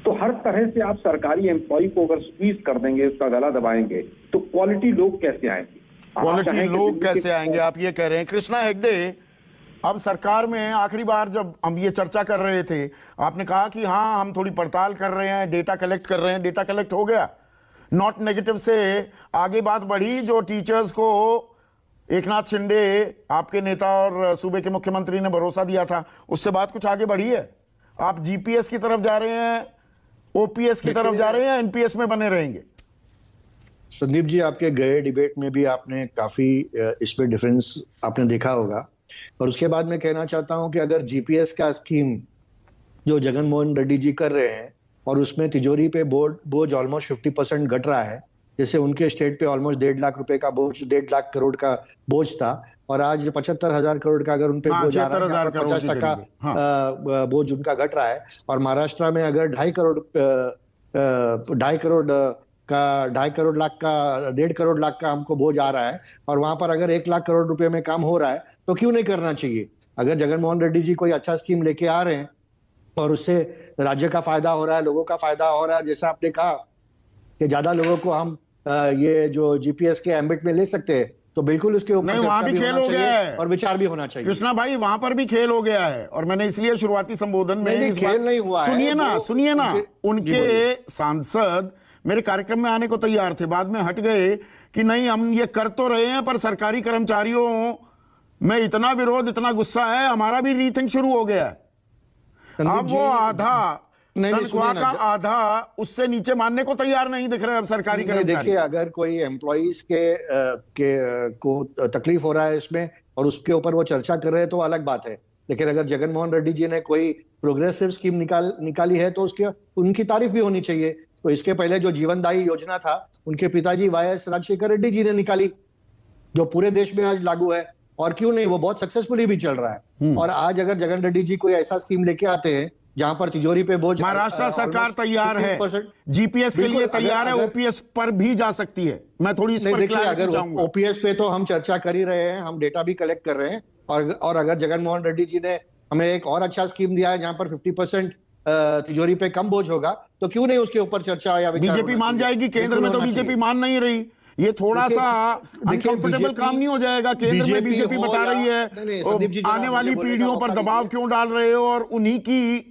तो हर तरह से आप सरकारी एम्प्लॉय को अगर स्क्वीज कर देंगे, उसका गला दबाएंगे, तो क्वालिटी लोग कैसे आएंगे? क्वालिटी लोग कैसे आएंगे आप ये कह रहे हैं। कृष्णा हेगड़े, अब सरकार में आखिरी बार जब हम ये चर्चा कर रहे थे, आपने कहा कि हाँ हम थोड़ी पड़ताल कर रहे हैं, डेटा कलेक्ट कर रहे हैं। डेटा कलेक्ट हो गया, नॉट नेगेटिव से आगे बात बढ़ी। जो टीचर्स को एकनाथ शिंदे आपके नेता और सूबे के मुख्यमंत्री ने भरोसा दिया था, उससे बात कुछ आगे बढ़ी है? आप जीपीएस की तरफ जा रहे हैं, ओपीएस की तरफ जा रहे हैं, एनपीएस में बने रहेंगे? संदीप जी, आपके गए डिबेट में भी आपने काफी इसमें डिफरेंस आपने देखा होगा। और उसके बाद मैं कहना चाहता हूं कि अगर जीपीएस का स्कीम जो जगन मोहन रेड्डी जी कर रहे हैं और उसमें तिजोरी पे बोझ ऑलमोस्ट 50% घट रहा है, जैसे उनके स्टेट पे ऑलमोस्ट 1.5 लाख रुपए का बोझ, 1.5 लाख करोड़ का बोझ था, और आज 75,000 करोड़ का अगर उनपे बोझ आ रहा है, 50% बोझ उनका घट रहा है। और महाराष्ट्र में अगर 2.5 करोड़ का 1.5 करोड़ लाख का हमको बोझ आ रहा है, और वहां पर अगर 1 लाख करोड़ रुपए में काम हो रहा है, तो क्यों नहीं करना चाहिए? अगर जगनमोहन रेड्डी जी कोई अच्छा स्कीम लेके आ रहे हैं और उससे राज्य का फायदा हो रहा है, लोगों का फायदा हो रहा है। जैसा आपने कहा कि ज्यादा लोगों को हम ये जो जीपीएस के एम्बिट में ले सकते हैं, तो बिल्कुल उसके ऊपर नहीं, वहां भी खेल हो गया है और विचार भी होना चाहिए। कृष्णा भाई, वहां पर भी खेल हो गया है, और मैंने इसलिए शुरुआती संबोधन में नहीं, खेल नहीं हुआ है। सुनिए ना, उनके सांसद मेरे कार्यक्रम में आने को तैयार थे, बाद में हट गए कि नहीं हम ये कर तो रहे हैं पर सरकारी कर्मचारियों में इतना विरोध, इतना गुस्सा है, हमारा भी रीथिंक शुरू हो गया है। अब वो आधा तनख्वाह का आधा उससे नीचे मानने को तैयार नहीं दिख रहे अब सरकारी कर्मचारी। देखिए, अगर कोई एम्प्लॉइज को तकलीफ हो रहा है इसमें और उसके ऊपर वो चर्चा कर रहे हैं तो अलग बात है, लेकिन अगर जगन मोहन रेड्डी जी ने कोई प्रोग्रेसिव स्कीम निकाली है तो उनकी तारीफ भी होनी चाहिए। तो इसके पहले जो जीवनदायी योजना था, उनके पिताजी वाईएस राजशेखर रेड्डी जी ने निकाली, जो पूरे देश में आज लागू है, और क्यों नहीं, वो बहुत सक्सेसफुली भी चल रहा है। और आज अगर जगन रेड्डी जी कोई ऐसा स्कीम लेके आते हैं जहां पर तिजोरी पे बोझ, महाराष्ट्र सरकार तैयार है, जीपीएस के लिए तैयार है, ओपीएस पर भी जा सकती है। मैं थोड़ी इस पर क्लैरिटी चाहूंगा। ओपीएस पे तो हम चर्चा कर ही रहे हैं, हम डेटा भी कलेक्ट कर रहे हैं, और अगर जगन मोहन रेड्डी जी ने हमें एक और अच्छा स्कीम दिया है जहां पर 50% तिजोरी पे कम बोझ होगा, तो क्यों नहीं उसके ऊपर चर्चा या विचार। बीजेपी मान जाएगी, केंद्र में तो बीजेपी मान नहीं रही। ये थोड़ा सा अनकंफर्टेबल काम नहीं हो जाएगा? केंद्र में बीजेपी बता रही है आने वाली पीढ़ियों पर दबाव क्यों डाल रहे हो, और उन्हीं की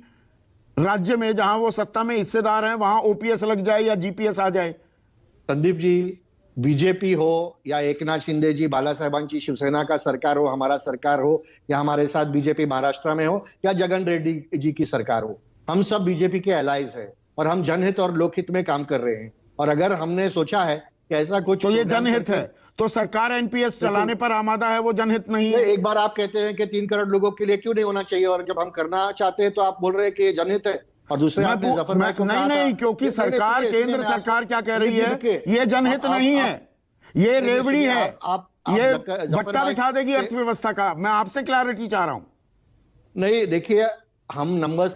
राज्य में जहां वो सत्ता में हिस्सेदार हैं वहां ओपीएस लग जाए या जीपीएस आ जाए। संदीप जी, बीजेपी हो या एकनाथ शिंदे जी, बालासाहेबांची शिवसेना का सरकार हो, हमारा सरकार हो, या हमारे साथ बीजेपी महाराष्ट्र में हो, या जगन रेड्डी जी की सरकार हो, हम सब बीजेपी के एलाइज हैं और हम जनहित और लोकहित में काम कर रहे हैं। और अगर हमने सोचा है कि ऐसा कुछ, तो ये जनहित है, तो सरकार एनपीएस चलाने पर आमादा है, वो जनहित नहीं है। एक बार आप कहते हैं कि 3 करोड़ लोगों के लिए क्यों नहीं होना चाहिए, और जब हम करना चाहते हैं तो आप बोल रहे हैं कि जनहित है, और दूसरे आपने जफर भाई को कहा नहीं, क्योंकि सरकार, केंद्र सरकार क्या कह रही है, ये जनहित नहीं है, ये रेवड़ी है, ये भट्टा बिठा देगी अर्थव्यवस्था का। मैं आपसे क्लैरिटी चाह रहा हूं। नहीं, देखिए, हम नंबर्स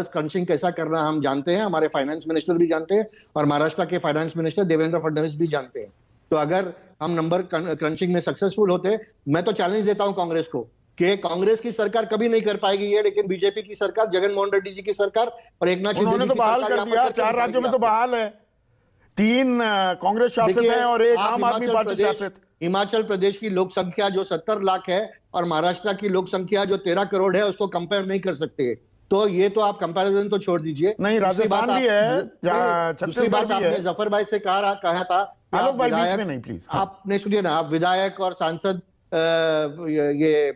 क्रंचिंग कैसा करना हम जानते हैं, हमारे फाइनेंस मिनिस्टर भी जानते हैं, और महाराष्ट्र के फाइनेंस मिनिस्टर देवेंद्र फडणवीस भी जानते हैं। तो अगर हम नंबर क्रंचिंग में सक्सेसफुल होते, मैं तो चैलेंज देता हूं कांग्रेस को कि कांग्रेस की सरकार कभी नहीं कर पाएगी ये, लेकिन बीजेपी की सरकार, जगन मोहन रेड्डी जी की सरकार और एकनाथ शिंदे जी तो बहाल कर दिया। 4 राज्यों में तो बहाल है, 3 कांग्रेस शासित हैं और 1 आम आदमी पार्टी शासित। हिमाचल प्रदेश की लोक संख्या जो 70 लाख है और महाराष्ट्र की लोक संख्या जो 13 करोड़ है, उसको कंपेयर नहीं कर सकते। तो ये तो आप कंपैरिजन तो छोड़ दीजिए। नहीं, राजस्थान भी है, दूसरी बात आपने जफर भाई से कहा था, आलोक भाई बीच में नहीं प्लीज। आपने सुनिए ना, आप विधायक और सांसद ये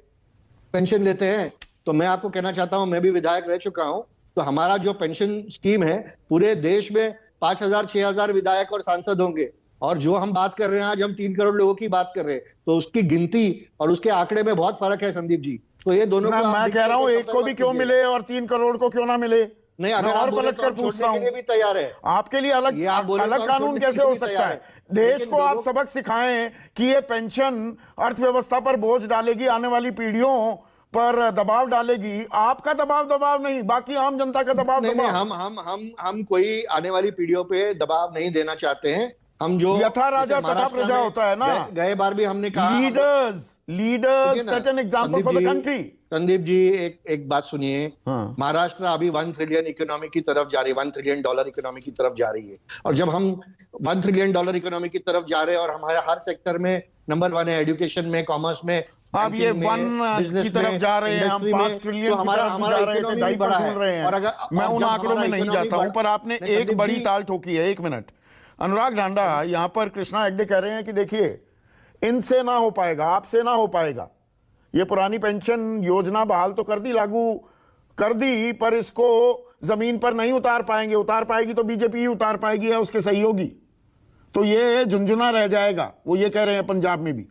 पेंशन लेते हैं, तो मैं आपको कहना चाहता हूं, मैं भी विधायक रह चुका हूं, तो हमारा जो पेंशन स्कीम है, पूरे देश में 5,000 6,000 विधायक और सांसद होंगे, और जो हम बात कर रहे हैं आज, हम 3 करोड़ लोगों की बात कर रहे हैं, तो उसकी गिनती और उसके आंकड़े में बहुत फर्क है संदीप जी। तो ये दोनों को मैं कह रहा हूं, एक को भी क्यों मिले और 3 करोड़ को क्यों ना मिले? नहीं, अगर और पलट कर पूछता हूं, भी तैयार है आपके लिए अलग कानून कैसे हो सकता है? देश को आप सबक सिखाएं कि ये पेंशन अर्थव्यवस्था पर बोझ डालेगी, आने वाली पीढ़ियों पर दबाव डालेगी। आपका दबाव नहीं, बाकी आम जनता का दबाव। हम कोई आने वाली पीढ़ियों पे दबाव नहीं देना चाहते हैं। हम जो यथा राजा तथा प्रजा होता है ना, गए बार भी हमने कहा, leaders set an example for the country. Sandeep ji, एक बात सुनिए। महाराष्ट्र अभी 1 ट्रिलियन इकोनॉमी की तरफ जा रही है, $1 ट्रिलियन इकोनॉमी की तरफ जा रही है, और जब हम $1 ट्रिलियन इकोनॉमी की तरफ जा रहे हैं और हमारे हर सेक्टर में नंबर 1 है, एजुकेशन में, कॉमर्स में, अब ये 1 की तरफ जा रहे हैं, हम 5 ट्रिलियन की तरफ जा रहे थे, डाइपर झूल रहे हैं। मैं उन आंकड़ों में नहीं जाता हूं, पर आपने एक बड़ी ताल ठोकी है। 1 मिनट, अनुराग ढांडा, यहां पर कृष्णा हेगड़े कह रहे हैं कि देखिए, इनसे ना हो पाएगा, आपसे ना हो पाएगा। ये पुरानी पेंशन योजना बहाल तो कर दी, लागू कर दी, पर इसको जमीन पर नहीं उतार पाएंगे। उतार पाएगी तो बीजेपी ही उतार पाएगी या उसके सहयोगी, तो ये झुंझुना रह जाएगा। वो ये कह रहे हैं पंजाब में भी।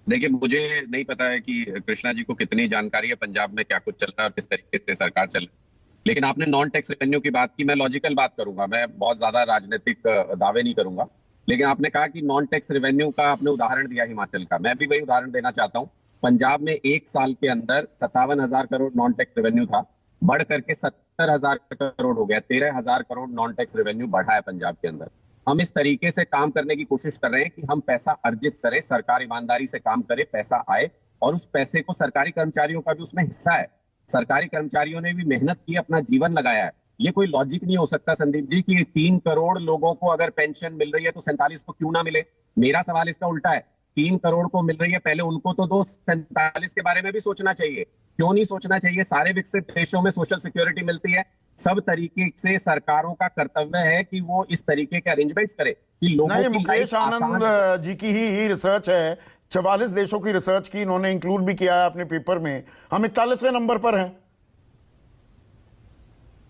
देखिए, मुझे नहीं पता है कि कृष्णा जी को कितनी जानकारी है पंजाब में क्या कुछ चल रहा है और किस तरीके से सरकार चल रही है, लेकिन आपने नॉन टैक्स रेवेन्यू की बात की। मैं लॉजिकल बात करूंगा, मैं बहुत ज्यादा राजनीतिक दावे नहीं करूंगा, लेकिन आपने कहा कि नॉन टैक्स रेवेन्यू का आपने उदाहरण दिया हिमाचल का, मैं भी वही उदाहरण देना चाहता हूं। पंजाब में 1 साल के अंदर 57,000 करोड़ नॉन टैक्स रेवेन्यू था, बढ़ करके 70,000 करोड़ हो गया। 13,000 करोड़ नॉन टैक्स रेवेन्यू बढ़ा है पंजाब के अंदर। हम इस तरीके से काम करने की कोशिश कर रहे हैं कि हम पैसा अर्जित करें, सरकार ईमानदारी से काम करे, पैसा आए और उस पैसे को सरकारी कर्मचारियों का भी उसमें हिस्सा है। सरकारी कर्मचारियों ने भी मेहनत की, अपना जीवन लगाया है। ये कोई लॉजिक नहीं हो सकता संदीप जी कि 3 करोड़ लोगों को अगर पेंशन मिल रही है तो 47 को क्यों ना मिले। मेरा सवाल इसका उल्टा है, 3 करोड़ को मिल रही है, पहले उनको तो दो, 47 के बारे में भी सोचना चाहिए। क्यों नहीं सोचना चाहिए? सारे विकसित देशों में सोशल सिक्योरिटी मिलती है। सब तरीके से सरकारों का कर्तव्य है कि वो इस तरीके के अरेंजमेंट्स करे कि लोगों नहीं, की मुकेश लाइफ आनंद आसान। जी की ही रिसर्च है, 44 देशों की रिसर्च की, इन्होंने इंक्लूड भी किया है अपने पेपर में। हम 41वें नंबर पर हैं।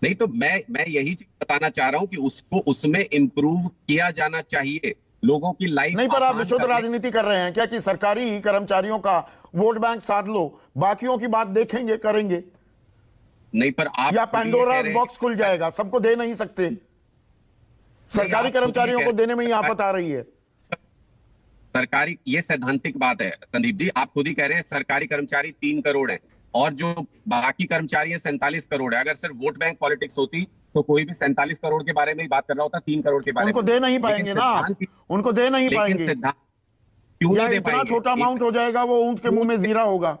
नहीं तो मैं यही चीज बताना चाह रहा हूं कि उसको उसमें इंप्रूव किया जाना चाहिए, लोगों की लाइफ नहीं, पर आप आसान विशुद्ध करने। राजनीति कर रहे हैं क्या कि सरकारी कर्मचारियों का वोट बैंक साध लो, बाकियों की बात देखेंगे, करेंगे, नहीं पर आप या खुद ही ये कह पैंडोरास रहे हैं बॉक्स खुल जाएगा? सबको दे नहीं सकते, सरकारी आप खुद ही कर्मचारियों कह को रहे देने में ही हैं, आफत आ रही है। सरकारी, ये सैद्धांतिक बात है संदीप जी, आप खुद ही कह रहे हैं सरकारी कर्मचारी 3 करोड़ है और जो बाकी कर्मचारी है 47 करोड़ है। अगर सिर्फ वोट बैंक पॉलिटिक्स होती तो कोई भी 47 करोड़ के बारे में ही बात कर रहा होता, 3 करोड़ के बारे उनको में। दे नहीं लेकिन पाएंगे ना, सिद्धांत- उनको दे नहीं लेकिन पाएंगे, सिद्धांत क्यों या नहीं दे इतना पाएंगे? छोटा अमाउंट हो जाएगा वो ऊंट के मुंह में जीरा होगा।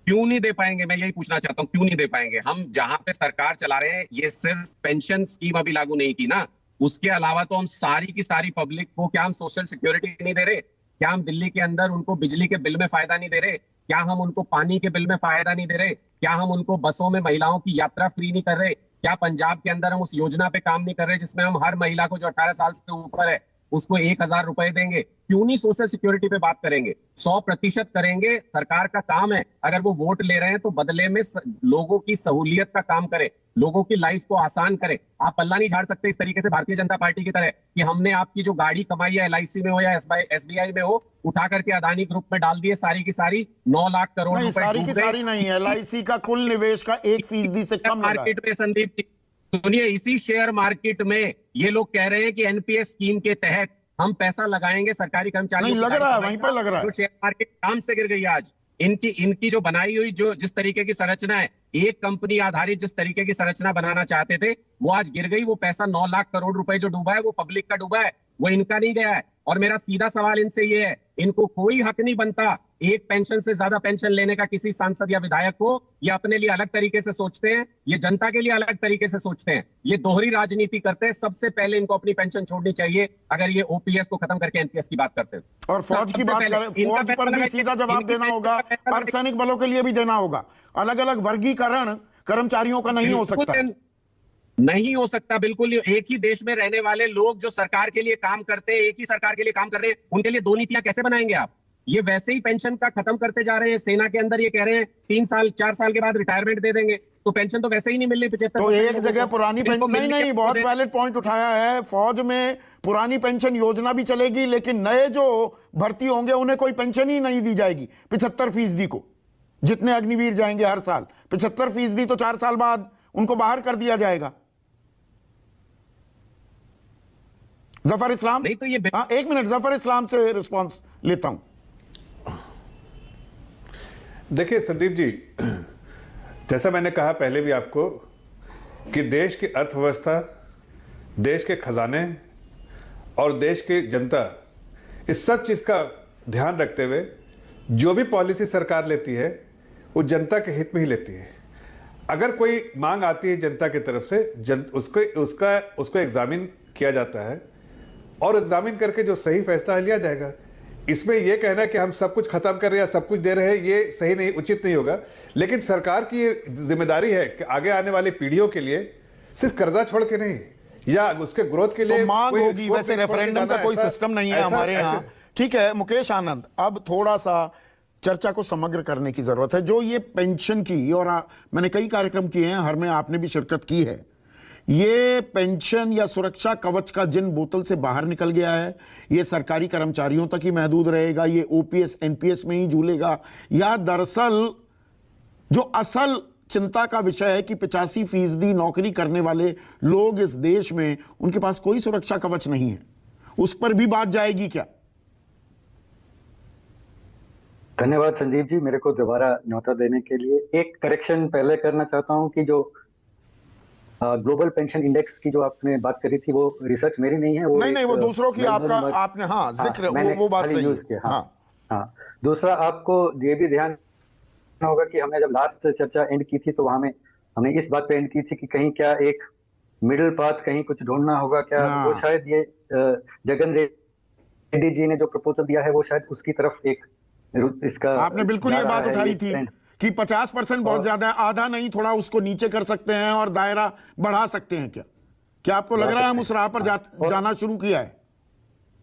क्यों नहीं दे पाएंगे? मैं यही पूछना चाहता हूं, क्यों नहीं दे पाएंगे? हम जहां पे सरकार चला रहे हैं, ये सिर्फ पेंशन स्कीम अभी लागू नहीं की ना, उसके अलावा तो हम सारी की सारी पब्लिक को, क्या हम सोशल सिक्योरिटी नहीं दे रहे? क्या हम दिल्ली के अंदर उनको बिजली के बिल में फायदा नहीं दे रहे? क्या हम उनको पानी के बिल में फायदा नहीं दे रहे? क्या हम उनको बसों में महिलाओं की यात्रा फ्री नहीं कर रहे? क्या पंजाब के अंदर हम उस योजना पे काम नहीं कर रहे जिसमें हम हर महिला को जो 18 साल से ऊपर है उसको 1000 रुपए देंगे? क्यों नहीं सोशल सिक्योरिटी पे बात करेंगे? 100% करेंगे, सरकार का काम है। अगर वो वोट ले रहे हैं तो बदले में लोगों की सहूलियत का काम करे, लोगों की लाइफ को आसान करे। आप पल्ला नहीं झाड़ सकते इस तरीके से भारतीय जनता पार्टी की तरह कि हमने आपकी जो गाड़ी कमाई है LIC में हो या SBI में हो, उठा करके अदानी ग्रुप में डाल दिए, सारी की सारी 9 लाख करोड़ नहीं, रुपए सारी डूब की गए। सारी नहीं है, LIC का कुल निवेश का 1% से कम लगा है। मार्केट में संदीप जी सुनिए, इसी शेयर मार्केट में ये लोग कह रहे हैं कि NPS स्कीम के तहत हम पैसा लगाएंगे सरकारी कर्मचारियों नहीं, की लग रहा है, गाड़ी वहीं पर लग रहा है। जो शेयर मार्केट काम से गिर गई है आज। इनकी जो बनाई हुई जो जिस तरीके की संरचना है, एक कंपनी आधारित जिस तरीके की संरचना बनाना चाहते थे, वो आज गिर गई। वो पैसा 9 लाख करोड़ रुपए जो डूबा है वो पब्लिक का डूबा है, वो इनका नहीं गया है। और मेरा सीधा सवाल इनसे ये है, इनको कोई हक नहीं बनता एक पेंशन से ज्यादा पेंशन लेने का किसी सांसद या विधायक को। ये अपने लिए अलग तरीके से सोचते हैं, ये जनता के लिए अलग तरीके से सोचते हैं, ये दोहरी राजनीति करते हैं। सबसे पहले इनको अपनी पेंशन छोड़नी चाहिए अगर ये OPS को खत्म करके NPS की बात करते हैं। और फौज की बात करें, फौज पर भी सीधा जवाब देना होगा, अर्धसैनिक बलों के लिए भी देना होगा। अलग अलग वर्गीकरण कर्मचारियों का नहीं हो सकता, नहीं हो सकता, बिल्कुल। एक ही देश में रहने वाले लोग जो सरकार के लिए काम करते हैं, एक ही सरकार के लिए काम कर रहे हैं, उनके लिए दो नीतियां कैसे बनाएंगे आप? ये वैसे ही पेंशन का खत्म करते जा रहे हैं। सेना के अंदर ये कह रहे हैं 3 साल 4 साल के बाद रिटायरमेंट दे देंगे, तो पेंशन तो वैसे ही नहीं मिलनी। 75 तो एक जगह पुरानी पेंशन, नहीं, बहुत वैलिड पॉइंट उठाया है। फौज में पुरानी पेंशन योजना भी चलेगी, लेकिन नए जो भर्ती होंगे उन्हें कोई पेंशन ही नहीं दी जाएगी 75% को। जितने अग्निवीर जाएंगे हर साल 75%, तो 4 साल बाद उनको बाहर कर दिया जाएगा। जफर इस्लाम, नहीं तो ये हाँ, 1 मिनट, जफर इस्लाम से रिस्पॉन्स लेता हूं। देखिए संदीप जी, जैसा मैंने कहा पहले भी आपको कि देश की अर्थव्यवस्था, देश के खजाने और देश की जनता, इस सब चीज़ का ध्यान रखते हुए जो भी पॉलिसी सरकार लेती है वो जनता के हित में ही लेती है। अगर कोई मांग आती है जनता की तरफ से, उसको एग्जामिन किया जाता है और एग्जामिन करके जो सही फैसला लिया जाएगा। इसमें यह कहना कि हम सब कुछ खत्म कर रहे हैं या सब कुछ दे रहे हैं, ये सही नहीं, उचित नहीं होगा। लेकिन सरकार की ये जिम्मेदारी है कि आगे आने वाली पीढ़ियों के लिए सिर्फ कर्जा छोड़ के नहीं, या उसके ग्रोथ के लिए तो मांग कोई होगी। वैसे रेफरेंडम का कोई सिस्टम नहीं है हमारे यहाँ। ठीक है मुकेश आनंद, अब थोड़ा सा चर्चा को समग्र करने की जरूरत है। जो ये पेंशन की, और मैंने कई कार्यक्रम किए हैं, हर में आपने भी शिरकत की है, ये पेंशन या सुरक्षा कवच का जिन बोतल से बाहर निकल गया है, ये सरकारी कर्मचारियों तक ही महदूद रहेगा, ये OPS NPS में ही झूलेगा, या दरअसल जो असल चिंता का विषय है कि 85% नौकरी करने वाले लोग इस देश में, उनके पास कोई सुरक्षा कवच नहीं है, उस पर भी बात जाएगी क्या? धन्यवाद संदीप जी, मेरे को दोबारा न्योता देने के लिए। एक करेक्शन पहले करना चाहता हूं कि जो ग्लोबल पेंशन इंडेक्स की जो आपने बात करी थी, वो रिसर्च मेरी नहीं है, वो नहीं, वो दूसरों की, आपका आपने, हाँ, जिक्र, वो बात सही है। हाँ, दूसरा आपको ये भी ध्यान होगा कि हमने जब लास्ट चर्चा एंड की थी तो वहां में हमने इस बात पे एंड की थी कि कहीं क्या एक मिडिल पाथ कहीं कुछ ढूंढना होगा क्या। हाँ। वो शायद ये जगन रेड्डी जी ने जो प्रपोजल दिया है वो शायद उसकी तरफ एक इसका आपने बिल्कुल जा ये रहा बात है, उठाई ये थी trend। कि 50% बहुत ज्यादा है, आधा नहीं, थोड़ा उसको नीचे कर सकते हैं और दायरा बढ़ा सकते हैं। क्या आपको लग रहा है हम उस राह पर जाना शुरू किया है?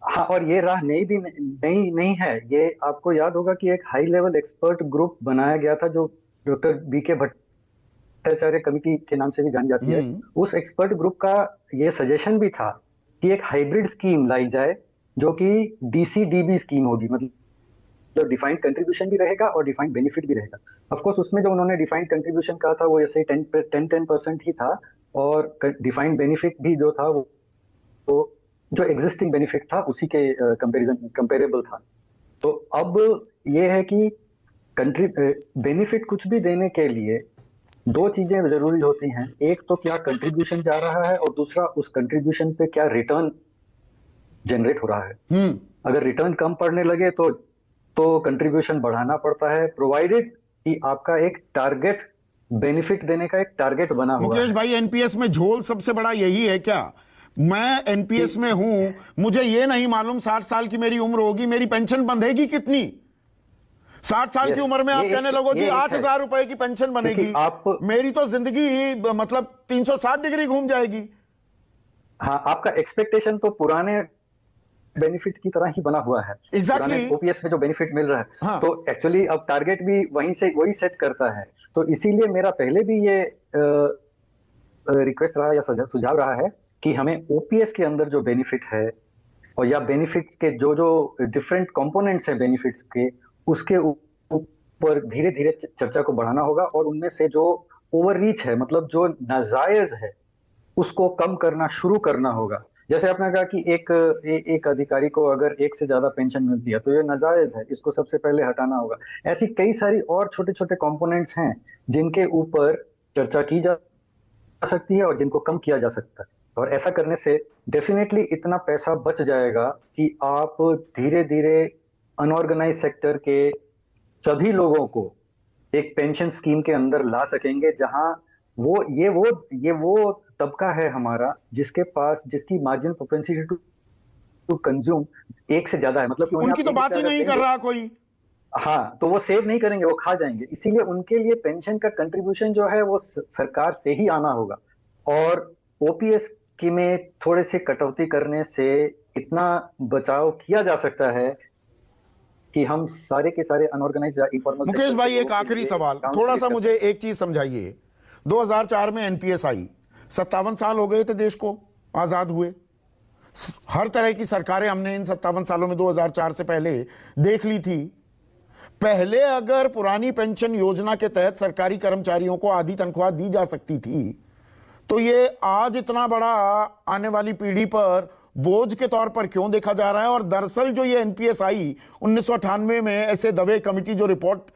हाँ, और ये राह नहीं है। ये आपको याद होगा कि एक हाई लेवल एक्सपर्ट ग्रुप बनाया गया था जो डॉक्टर बीके भट्टाचार्य कमेटी के नाम से भी जानी जाती है। उस एक्सपर्ट ग्रुप का ये सजेशन भी था कि एक हाइब्रिड स्कीम लाई जाए जो कि डीसीडीबी स्कीम होगी, मतलब जो डिफाइंड कंट्रीब्यूशन भी रहेगा और डिफाइंड बेनिफिट भी रहेगा। ऑफ कोर्स उसमें जो उन्होंने डिफाइंड कंट्रीब्यूशन कहा था वो ऐसे 10% ही था, और डिफाइंड बेनिफिट भी जो था वो जो एग्जिस्टिंग बेनिफिट था उसी के कंपेरेबल था। तो अब ये है कि कंट्री बेनिफिट कुछ भी देने के लिए दो चीजें जरूरी होती हैं। एक तो क्या कंट्रीब्यूशन जा रहा है, और दूसरा उस कंट्रीब्यूशन पे क्या रिटर्न जनरेट हो रहा है। अगर रिटर्न कम पड़ने लगे तो कंट्रीब्यूशन बढ़ाना पड़ता है, प्रोवाइडेड कि आपका एक टारगेट बेनिफिट देने का एक टारगेट बना हुआ है। मुकेश भाई, एनपीएस में झोल सबसे बड़ा यही है क्या? मैं एनपीएस में हूं, मुझे ये नहीं मालूम 60 साल की मेरी उम्र होगी, मेरी पेंशन बंधेगी कितनी? 60 साल की उम्र में आप कहने लगो जी 8,000 रुपए की पेंशन बनेगी, मेरी तो जिंदगी मतलब 360 डिग्री घूम जाएगी। हाँ, आपका एक्सपेक्टेशन तो पुराने बेनिफिट की तरह ही बना हुआ है। एग्जैक्टली ओपीएस में जो बेनिफिट मिल रहा है, हाँ। तो एक्चुअली अब टारगेट भी वही सेट करता है। तो इसीलिए मेरा पहले भी ये रिक्वेस्ट रहा या सुझाव रहा है कि हमें ओपीएस के अंदर जो बेनिफिट है, और या बेनिफिट्स के जो डिफरेंट कंपोनेंट्स हैं बेनिफिट्स के, उसके ऊपर धीरे धीरे चर्चा को बढ़ाना होगा, और उनमें से जो ओवररीच है, मतलब जो नाजायज है, उसको कम करना शुरू करना होगा। जैसे आपने कहा कि एक अधिकारी को अगर एक से ज्यादा पेंशन मिलती है तो ये नाजायज है, इसको सबसे पहले हटाना होगा। ऐसी कई सारी और छोटे छोटे कंपोनेंट्स हैं जिनके ऊपर चर्चा की जा सकती है और जिनको कम किया जा सकता है, और ऐसा करने से डेफिनेटली इतना पैसा बच जाएगा कि आप धीरे धीरे अनऑर्गेनाइज सेक्टर के सभी लोगों को एक पेंशन स्कीम के अंदर ला सकेंगे, जहां वो तबका है हमारा जिसकी मार्जिन प्रोपेंसिटी टू कंज्यूम एक से ज्यादा है, मतलब कि उनकी तो बात ही नहीं कर रहा कोई। हाँ, तो वो सेव नहीं करेंगे, वो खा जाएंगे। इसीलिए उनके लिए पेंशन का कंट्रीब्यूशन जो है वो सरकार से ही आना होगा, और ओपीएस की में थोड़े से कटौती करने से इतना बचाव किया जा सकता है कि हम सारे के सारे अनऑर्गेनाइज्ड या इनफॉर्मल। मुकेश भाई, एक आखिरी सवाल, थोड़ा सा मुझे एक चीज समझाइए। 2004 में एनपीएस आई, 57 साल हो गए थे देश को आजाद हुए। हर तरह की सरकारें हमने इन 57 सालों में 2004 से पहले देख ली थी। पहले अगर पुरानी पेंशन योजना के तहत सरकारी कर्मचारियों को आधी तनख्वाह दी जा सकती थी, तो ये आज इतना बड़ा आने वाली पीढ़ी पर बोझ के तौर पर क्यों देखा जा रहा है? और दरअसल जो ये एनपीएस आई 1998 में, ऐसे दवे कमेटी जो रिपोर्ट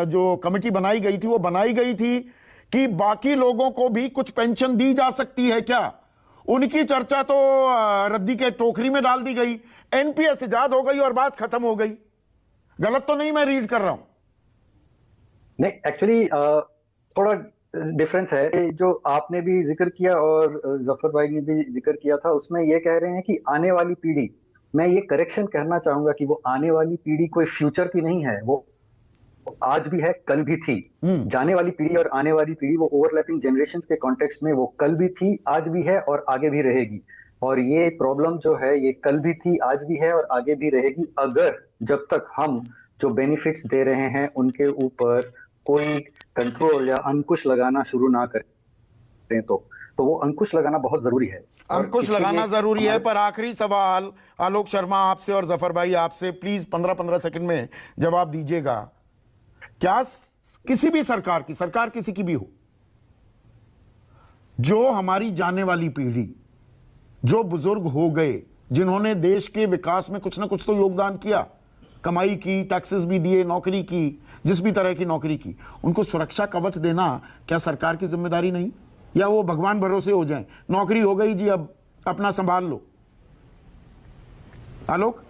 जो कमेटी बनाई गई थी, वो बनाई गई थी कि बाकी लोगों को भी कुछ पेंशन दी जा सकती है क्या? उनकी चर्चा तो रद्दी के टोकरी में डाल दी गई, एनपीएस इजाद हो गई और बात खत्म हो गई। गलत तो नहीं मैं रीड कर रहा हूं? नहीं, एक्चुअली थोड़ा डिफरेंस है। जो आपने भी जिक्र किया और जफर भाई ने भी जिक्र किया था, उसमें ये कह रहे हैं कि आने वाली पीढ़ी, मैं ये करेक्शन कहना चाहूंगा कि वो आने वाली पीढ़ी कोई फ्यूचर की नहीं है, वो आज भी है, कल भी थी। जाने वाली पीढ़ी और आने वाली पीढ़ी, वो ओवरलैपिंग जनरेशंस के कॉन्टेक्स्ट में वो कल भी थी, आज भी है और आगे भी रहेगी। और ये प्रॉब्लम जो है ये कल भी थी, आज भी है और आगे भी रहेगी, अगर जब तक हम जो बेनिफिट्स दे रहे हैं उनके ऊपर कोई कंट्रोल या अंकुश लगाना शुरू ना करें। तो वो अंकुश लगाना बहुत जरूरी है। अंकुश लगाना जरूरी है। पर आखिरी सवाल आलोक शर्मा आपसे और जफर भाई आपसे, प्लीज 15-15 सेकंड में जवाब दीजिएगा। क्या किसी भी सरकार किसी की भी हो, जो हमारी जाने वाली पीढ़ी, जो बुजुर्ग हो गए, जिन्होंने देश के विकास में कुछ ना कुछ तो योगदान किया, कमाई की, टैक्सेस भी दिए, नौकरी की, जिस भी तरह की नौकरी की, उनको सुरक्षा कवच देना क्या सरकार की जिम्मेदारी नहीं? या वो भगवान भरोसे हो जाएं, नौकरी हो गई जी अब अपना संभाल लो? आलोक?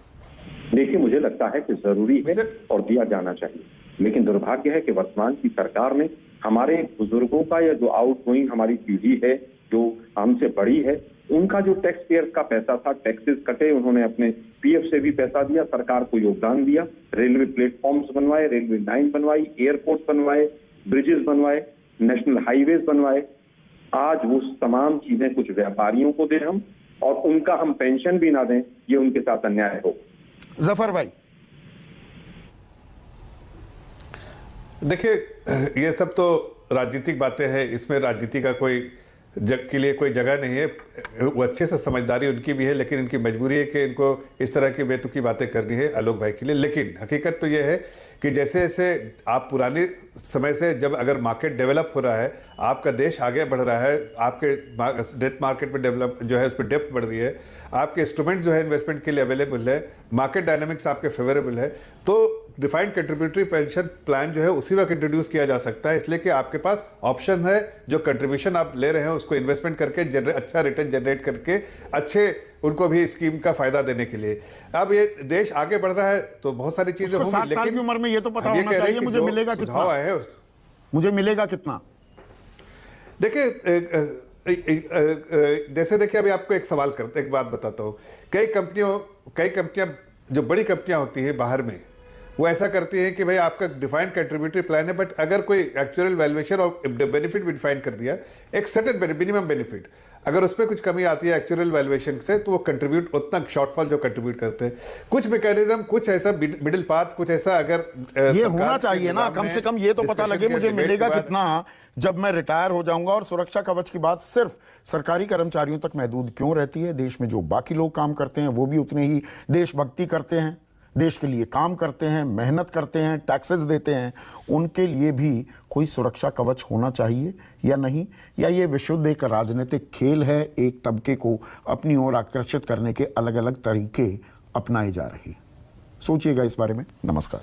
देखिए, मुझे लगता है कि जरूरी है और दिया जाना चाहिए, लेकिन दुर्भाग्य है कि वर्तमान की सरकार ने हमारे बुजुर्गों का या जो आउटगोइंग हमारी पीढ़ी है जो हमसे बड़ी है, उनका जो टैक्स पेयर्स का पैसा था, टैक्सेस कटे, उन्होंने अपने पीएफ से भी पैसा दिया, सरकार को योगदान दिया, रेलवे प्लेटफॉर्म्स बनवाए, रेलवे लाइन बनवाई, एयरपोर्ट बनवाए, ब्रिजेस बनवाए, नेशनल हाईवेज बनवाए। आज वो तमाम चीजें कुछ व्यापारियों को दें हम, और उनका हम पेंशन भी ना दें, ये उनके साथ अन्याय हो। जफर भाई, देखिए, ये सब तो राजनीतिक बातें हैं, इसमें राजनीति का कोई जग के लिए कोई जगह नहीं है। वो अच्छे से समझदारी उनकी भी है, लेकिन इनकी मजबूरी है कि इनको इस तरह की बेतुकी बातें करनी है आलोक भाई के लिए। लेकिन हकीकत तो ये है कि जैसे जैसे आप पुराने समय से जब अगर मार्केट डेवलप हो रहा है, आपका देश आगे बढ़ रहा है, आपके डेट मार्केट में डेवलप जो है उस पर डेप्थ बढ़ रही है, आपके इंस्ट्रूमेंट जो है इन्वेस्टमेंट के लिए अवेलेबल है, मार्केट डायनामिक्स आपके फेवरेबल है, तो डिफाइंड कंट्रीब्यूटरी पेंशन प्लान जो है उसी वक्त इंट्रोड्यूस किया जा सकता है, इसलिए कि आपके पास ऑप्शन है, जो कंट्रीब्यूशन आप ले रहे हैं उसको इन्वेस्टमेंट करके अच्छा रिटर्न जनरेट करके अच्छे उनको भी स्कीम का फायदा देने के लिए। अब ये देश आगे बढ़ रहा है तो बहुत सारी चीजें होंगी, 60 साल की उम्र में ये तो पता होना चाहिए मुझे मिलेगा कितना, मुझे मिलेगा कितना। देखिए, जैसे देखिए, अभी आपको एक सवाल करते, एक बात बताता हूँ। कई कंपनियां जो बड़ी कंपनियां होती हैं बाहर में, वो ऐसा करती हैं कि भाई आपका डिफाइंड कंट्रीब्यूटरी प्लान है, बट अगर कोई एक्चुअल वैल्यूएशन और बेनिफिट भी डिफाइन कर दिया, एक सर्टेन मिनिमम बेनिफिट, अगर उसमें कुछ कमी आती है एक्चुअल वैल्यूएशन से, तो वो कंट्रीब्यूट उतना शॉर्टफॉल जो कंट्रीब्यूट करते हैं। कुछ मैकेनिज्म, कुछ ऐसा मिडिल पाथ, कुछ ऐसा अगर ये होना चाहिए ना, कम से कम ये तो पता लगे मुझे मिलेगा कितना जब मैं रिटायर हो जाऊंगा। और सुरक्षा कवच की बात सिर्फ सरकारी कर्मचारियों तक महदूद क्यों रहती है? देश में जो बाकी लोग काम करते हैं वो भी उतने ही देशभक्ति करते हैं, देश के लिए काम करते हैं, मेहनत करते हैं, टैक्सेस देते हैं, उनके लिए भी कोई सुरक्षा कवच होना चाहिए या नहीं? या ये विशुद्ध एक राजनीतिक खेल है, एक तबके को अपनी ओर आकर्षित करने के अलग अलग तरीके अपनाए जा रहे हैं? सोचिएगा इस बारे में। नमस्कार।